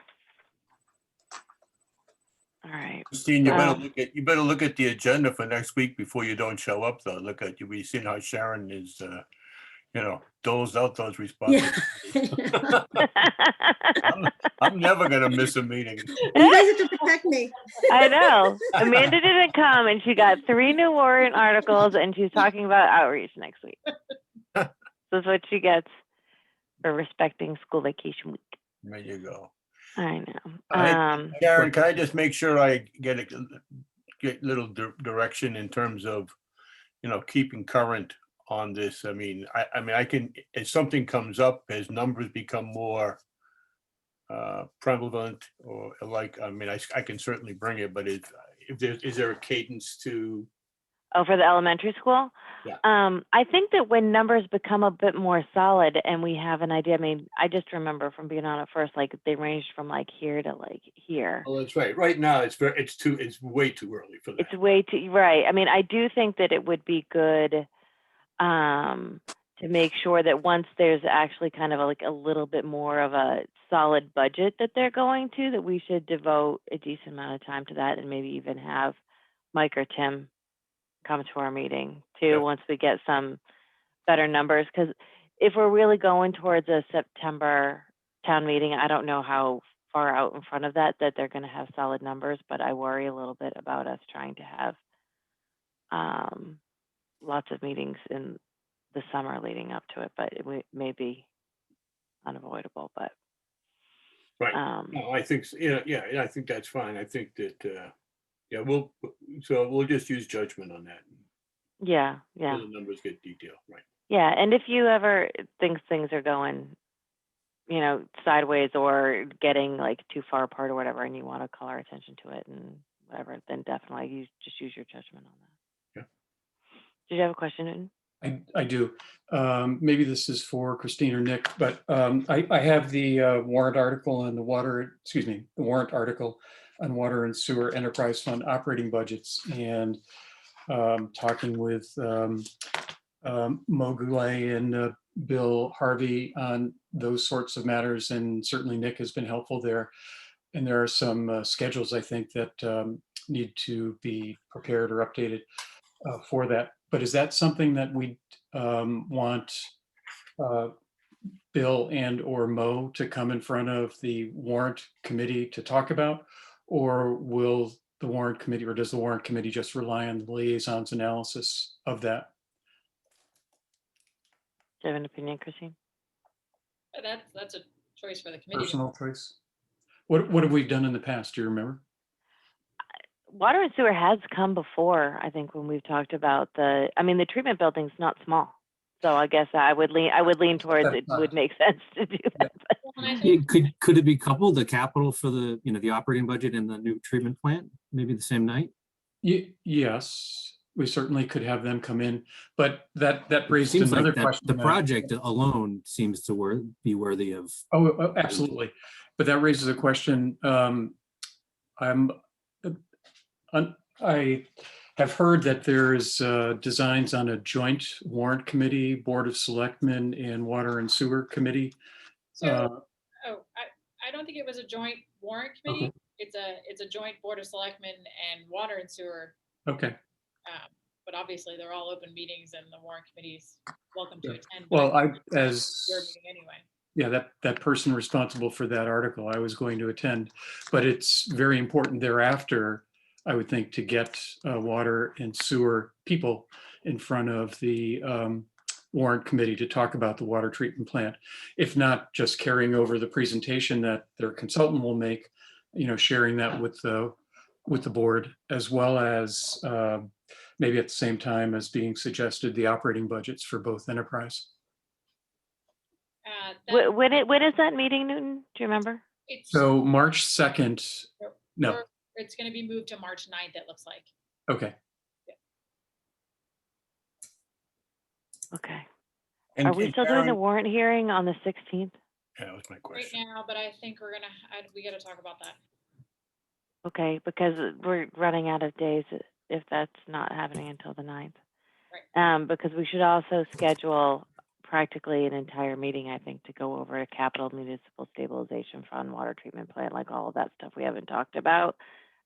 All right. Christine, you better look at the agenda for next week before you don't show up, though. Look at you. We seen how Sharon is, doles out those responses. Yeah. I'm never gonna miss a meeting. You guys have to protect me. I know. Amanda didn't come, and she got 3 new Warrant articles, and she's talking about outreach next week. That's what she gets for respecting school vacation week. There you go. I know. Sharon, can I just make sure I get a little direction in terms of, keeping current on this? I mean, I can, if something comes up, as numbers become more prevalent or like, I can certainly bring it, but is there a cadence to? Oh, for the elementary school? Yeah. I think that when numbers become a bit more solid and we have an idea, I mean, I just remember from being on it first, like they ranged from like here to like here. Oh, that's right. Right now, it's way too early for that. It's way too, right. I mean, I do think that it would be good to make sure that once there's actually kind of like a little bit more of a solid budget that they're going to, that we should devote a decent amount of time to that and maybe even have Mike or Tim come to our meeting too, Yeah. once we get some better numbers. Because if we're really going towards a September town meeting, I don't know how far out in front of that they're going to have solid numbers, but I worry a little bit about us trying to have lots of meetings in the summer leading up to it, but it may be unavoidable. But Right. No, I think, yeah, I think that's fine. I think that, yeah, we'll just use judgment on that. yeah, Till the numbers get detailed, right? yeah. And if you ever think things are going, sideways or getting like too far apart or whatever, and you want to call our attention to it and whatever, then definitely you just use your judgment on that. Yeah. Did you have a question, Newton? I do. Maybe this is for Christine or Nick, but I have the warrant article on the warrant article on water and sewer enterprise fund operating budgets, and talking with Mo Goulet and Bill Harvey on those sorts of matters, and certainly Nick has been helpful there. And there are some schedules, I think, that need to be prepared or updated for that. But is that something that we want Bill and or Mo to come in front of the warrant committee to talk about? Or will the warrant committee, or does the warrant committee just rely on the liaison's analysis of that? Do you have an opinion, Christine? That's a choice for the committee. Personal choice. What have we done in the past? Do you remember? Water and sewer has come before, I think, when we've talked about the treatment building's not small. So I guess I would lean towards it would make sense to do that. Well, and I think Could it be coupled, the capital for the, the operating budget and the new treatment plant, maybe the same night? Yes, we certainly could have them come in, but that raised Seems another like question. the project alone seems to be worthy of. Oh, absolutely. But that raises a question. I have heard that there's designs on a joint warrant committee, Board of Selectmen and Water and Sewer Committee. so. I don't think it was a joint warrant committee. Okay. It's a joint Board of Selectmen and Water and Sewer. Okay. But obviously they're all open meetings and the warrant committee's welcome to attend. Well, It's your meeting anyway. Yeah, that person responsible for that article, I was going to attend, but it's very important thereafter, I would think, to get water and sewer people in front of the warrant committee to talk about the water treatment plant. If not just carrying over the presentation that their consultant will make, sharing that with the board, as well as maybe at the same time as being suggested, the operating budgets for both enterprise. When is that meeting, Newton? Do you remember? So March 2nd, no, It's going to be moved to March 9th, it looks like. okay. Okay. And- Are we and still doing the Karen- warrant hearing on the 16th? Yeah, that was my Right question. now, but I think we got to talk about that. Okay, because we're running out of days if that's not happening until the 9th. Right. Because we should also schedule practically an entire meeting, I think, to go over a capital municipal stabilization fund, water treatment plant, like all of that stuff we haven't talked about.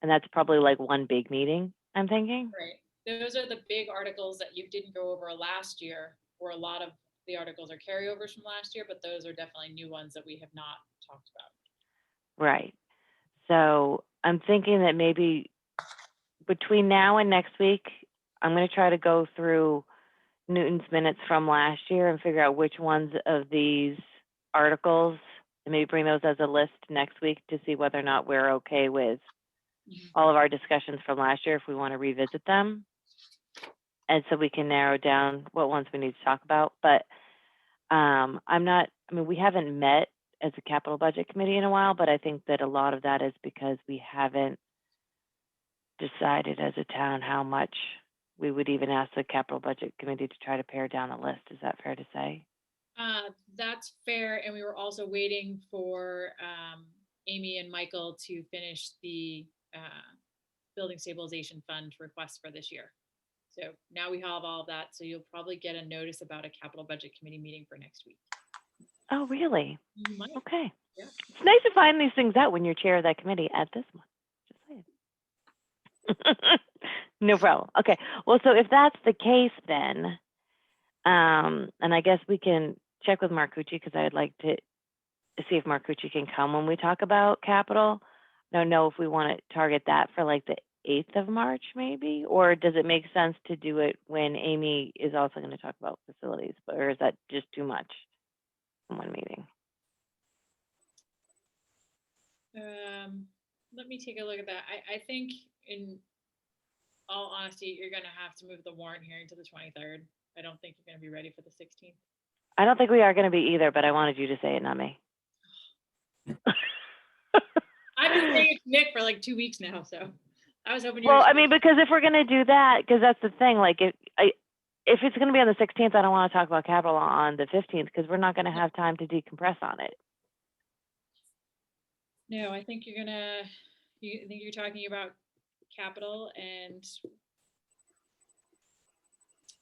And that's probably like one big meeting, I'm thinking. Right. Those are the big articles that you didn't go over last year, where a lot of the articles are carryovers from last year, but those are definitely new ones that we have not talked about. Right. So I'm thinking that maybe between now and next week, I'm going to try to go through Newton's minutes from last year and figure out which ones of these articles, and maybe bring those as a list next week to see whether or not we're okay with all of our discussions from last year, if we want to revisit them. And so we can narrow down what ones we need to talk about. But we haven't met as a capital budget committee in a while, but I think that a lot of that is because we haven't decided as a town how much we would even ask the capital budget committee to try to pare down the list. Is that fair to say? That's fair. And we were also waiting for Amy and Michael to finish the building stabilization fund request for this year. So now we have all of that. So you'll probably get a notice about a capital budget committee meeting for next week. Oh, really? You might. Okay. Yeah. It's nice to find these things out when you're chair of that committee at this one. Just saying. No problem. Okay. Well, so if that's the case then, and I guess we can check with Marcucci because I'd like to see if Marcucci can come when we talk about capital. I don't know if we want to target that for like the 8th of March maybe, or does it make sense to do it when Amy is also going to talk about facilities, or is that just too much in one meeting? Let me take a look at that. I think in all honesty, you're going to have to move the warrant hearing to the 23rd. I don't think you're going to be ready for the 16th. I don't think we are going to be either, but I wanted you to say it, not me. I've been saying it to Nick for like 2 weeks now, so I was hoping you Well, were. I mean, because if we're going to do that, because that's the thing, like if it's going to be on the 16th, I don't want to talk about capital on the 15th because we're not going to have time to decompress on it. No, I think you're gonna. You think you're talking about capital and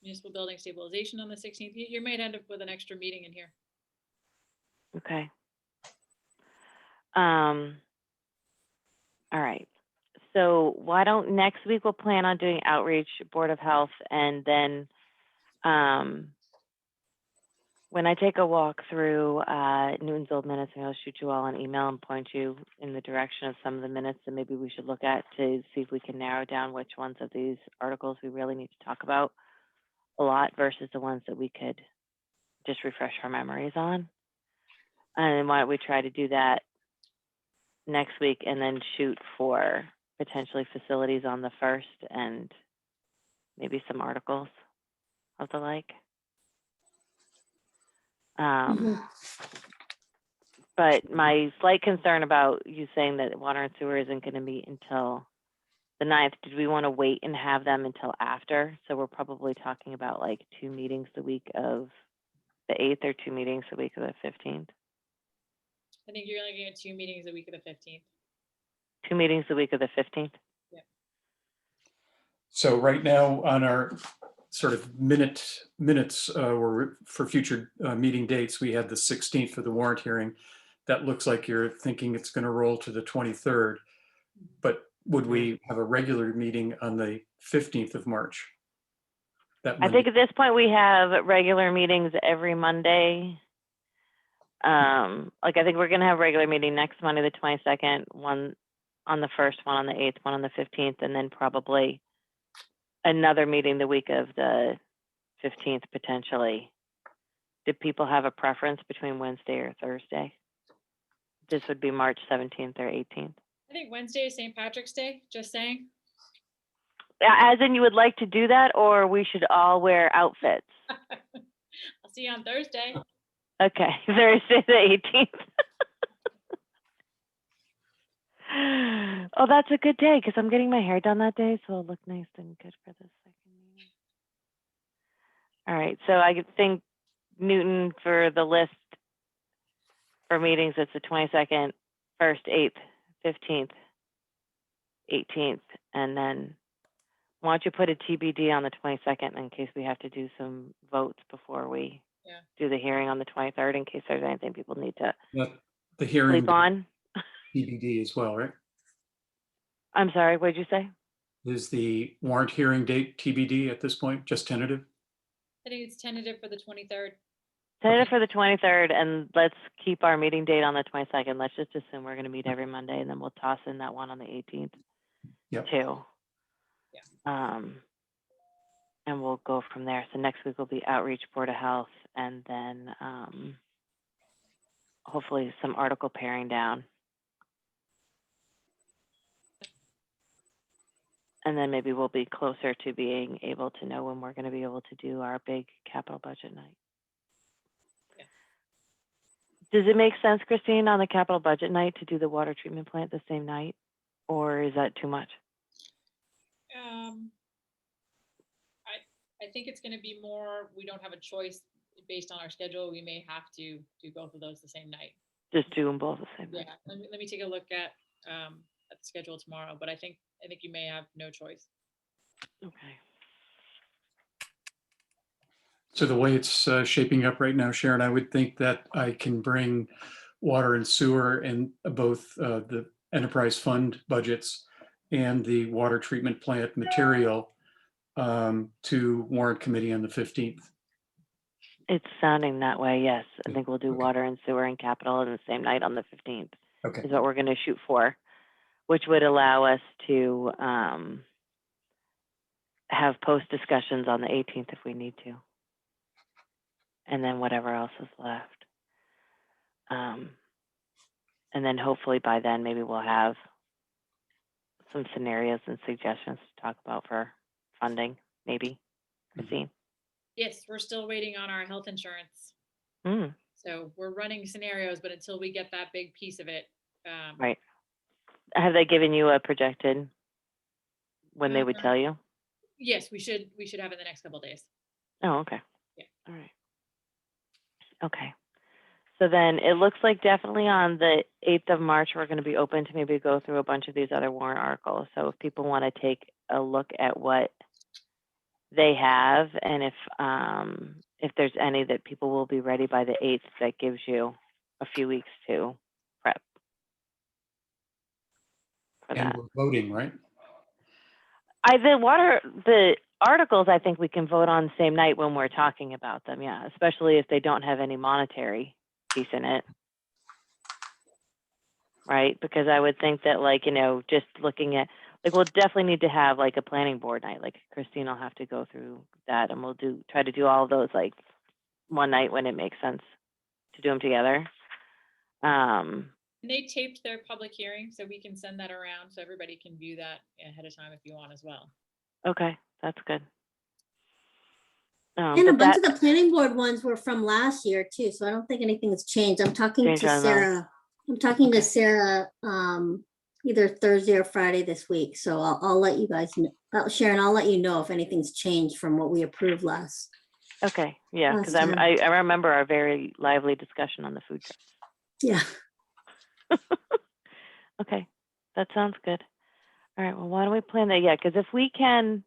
municipal building stabilization on the 16th. You might end up with an extra meeting in here. Okay. All right. So why don't next week we'll plan on doing outreach, Board of Health, and then when I take a walk through Newton's old minutes, maybe I'll shoot you all an email and point you in the direction of some of the minutes that maybe we should look at to see if we can narrow down which ones of these articles we really need to talk about a lot versus the ones that we could just refresh our memories on. And why don't we try to do that next week and then shoot for potentially facilities on the 1st and maybe some articles of the like. But my slight concern about you saying that water and sewer isn't going to meet until the 9th, did we want to wait and have them until after? So we're probably talking about like 2 meetings the week of the 8th or 2 meetings the week of the 15th. I think you're looking at 2 meetings a week of the 15th. 2 meetings the week of the 15th. So right now on our sort of minutes or for future meeting dates, we had the 16th for the warrant hearing. That looks like you're thinking it's going to roll to the 23rd. But would we have a regular meeting on the 15th of March? I think at this point we have regular meetings every Monday. Like I think we're going to have a regular meeting next Monday, the 22nd, one on the 1st, one on the 8th, one on the 15th, and then probably another meeting the week of the 15th potentially. Do people have a preference between Wednesday or Thursday? This would be March 17th or 18th. I think Wednesday is St. Patrick's Day, just saying. As in you would like to do that, or we should all wear outfits? I'll see you on Thursday. Okay, Thursday the 18th. Oh, that's a good day because I'm getting my hair done that day, so it'll look nice and good for the second meeting. All right, so I could think Newton for the list for meetings, it's the 22nd, 1st, 8th, 15th, 18th, and then why don't you put a TBD on the 22nd in case we have to do some votes before we do the hearing on the 23rd in case there's anything people need to the hearing sleep on. TBD as well, right? I'm sorry, what did you say? Is the warrant hearing date TBD at this point, just tentative? I think it's tentative for the 23rd. Tentative for the 23rd, and let's keep our meeting date on the 22nd. Let's just assume we're going to meet every Monday, and then we'll toss in that one on the 18th too. And we'll go from there. So next week will be outreach, Board of Health, and then hopefully some article paring down. And then maybe we'll be closer to being able to know when we're going to be able to do our big capital budget night. Does it make sense, Christine, on the capital budget night to do the water treatment plant the same night? Or is that too much? I think it's gonna be more, we don't have a choice based on our schedule. We may have to do both of those the same night. Just do them both the same Yeah, night. let me take a look at the schedule tomorrow, but I think you may have no choice. Okay. So the way it's shaping up right now, Sharon, I would think that I can bring water and sewer and both the enterprise fund budgets and the water treatment plant material to warrant committee on the 15th. It's sounding that way, yes. I Yeah, think we'll do okay. water and sewer and capital on the same night on the 15th Okay. is what we're going to shoot for, which would allow us to have post discussions on the 18th if we need to. And then whatever else is left. And then hopefully by then, maybe we'll have some scenarios and suggestions to talk about for funding, maybe. Christine? Yes, we're still waiting on our health insurance. Mm, So we're running scenarios, but until we get that big piece of it. right. Have they given you a projected when they would tell you? Yes, we should have it the next couple of days. Oh, okay. Yeah. All right. Okay. So then it looks like definitely on the 8th of March, we're going to be open to maybe go through a bunch of these other warrant articles. So if people want to take a look at what they have and if there's any that people will be ready by the 8th, that gives you a few weeks to prep for And that. we're voting, right? The articles, I think we can vote on the same night when we're talking about them. Yeah, especially if they don't have any monetary piece in it. Right? Because I would think that, like, just looking at, like, we'll definitely need to have like a planning board night. Like Christine will have to go through that, and we'll try to do all of those like one night when it makes sense to do them together. And they taped their public hearing, so we can send that around so everybody can view that ahead of time if you want as well. Okay, that's good. And a But bunch of the planning board ones were from last year too, so I don't think anything has changed. I'm talking Changed to on those. Sarah. I'm talking Okay. to Sarah either Thursday or Friday this week. So I'll let you guys know. Sharon, I'll let you know if anything's changed from what we approved last. Okay, yeah, because Last time. I remember our very lively discussion on the food trucks. Yeah. Okay, that sounds good. All right, well, why don't we plan that? Yeah, because if we can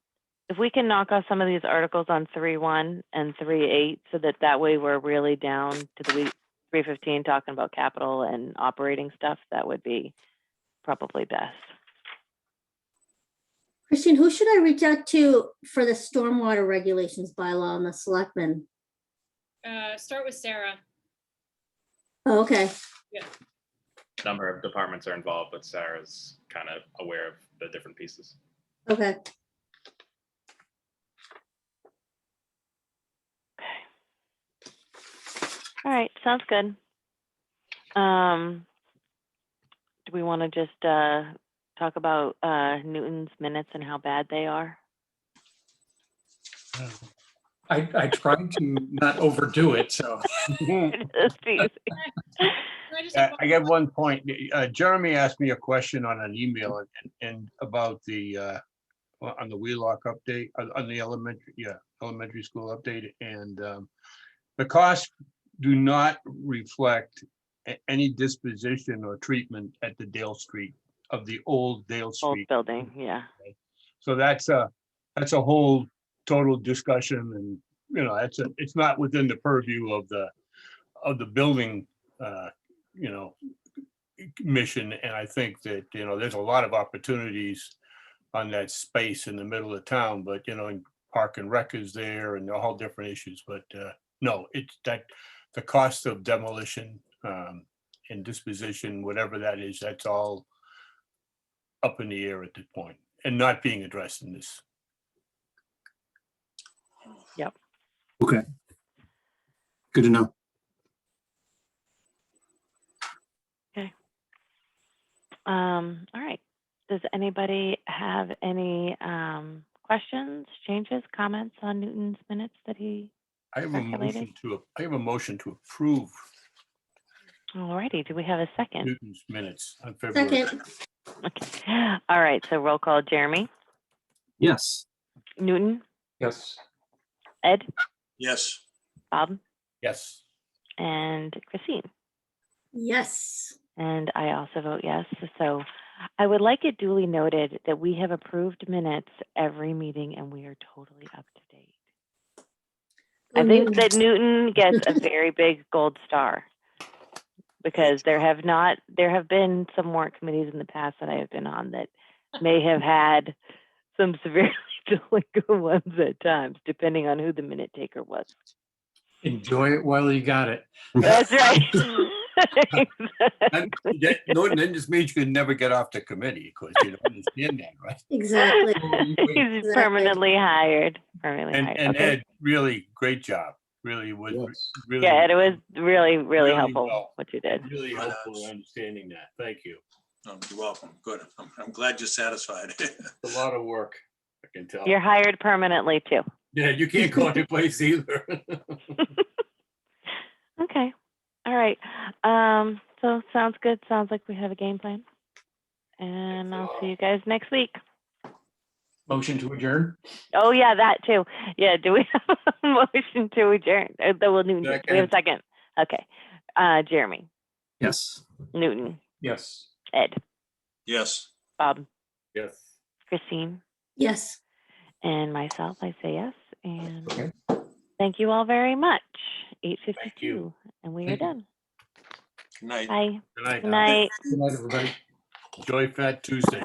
knock off some of these articles on 3.1 and 3.8, so that way we're really down to the week 3.15 talking about capital and operating stuff, that would be probably best. Christine, who should I reach out to for the stormwater regulations bylaw on the selectmen? Start with Sarah. Oh, okay. Number of departments are involved, but Sarah's kind of aware of the different pieces. Okay. All right, sounds good. Do we want to just talk about Newton's minutes and how bad they are? I tried to not overdo it, so. Just teasing. I get one point. Jeremy asked me a question on an email and about the on the Wheelock update on the elementary school update, and the costs do not reflect any disposition or treatment at the Dale Street of the old Dale Old Street. building, yeah. So that's a whole total discussion, and it's not within the purview of the building mission. And I think that there's a lot of opportunities on that space in the middle of town, but and Park and Rec is there and all different issues. But no, it's that the cost of demolition and disposition, whatever that is, that's all up in the air at this point and not being addressed in this. Yep. Okay. Good to know. Okay. All right. Does anybody have any questions, changes, comments on Newton's minutes that he I have circulated? I have a motion to approve All righty. Do we have a second? Newton's minutes on February. Second. Okay. All right. So roll call, Jeremy, Yes. Newton, Yes. Ed, Yes. Bob, Yes. and Christine. Yes. And I also vote yes. So I would like it duly noted that we have approved minutes every meeting and we are totally up to date. I Go think Newton. that Newton gets a very big gold star because there have been some warrant committees in the past that I have been on that may have had some severely delinquent ones at times, depending on who the minute taker was. Enjoy it while you got it. That's right. And that, Norton, that just means you can never get off the committee because you don't understand that, right? Exactly. He's permanently hired. Permanently hired. And Okay. Ed, really great job. Really was Yes. really. Yeah, it was really, really helpful well. what you did. Really helpful in understanding that. Thank you. You're welcome. Good. I'm glad you're satisfied. It's a lot of work, I can tell. You're hired permanently too. Yeah, you can't go any place either. Okay. All right. So sounds good. Sounds like we have a game plan. And I'll see you guys next week. Motion to adjourn? Oh yeah, that too. Yeah, do we have a motion to adjourn? Newton, do we have a second? Okay. Jeremy, Yes. Newton, Yes. Ed, Yes. Bob, Yes. Christine, Yes. and myself, I say yes. And Okay. thank you all very much. 8:52, Thank you. and we are Thank you. done. Good night. Bye. Good night. Good night. Good night, everybody. Enjoy Fat Tuesday.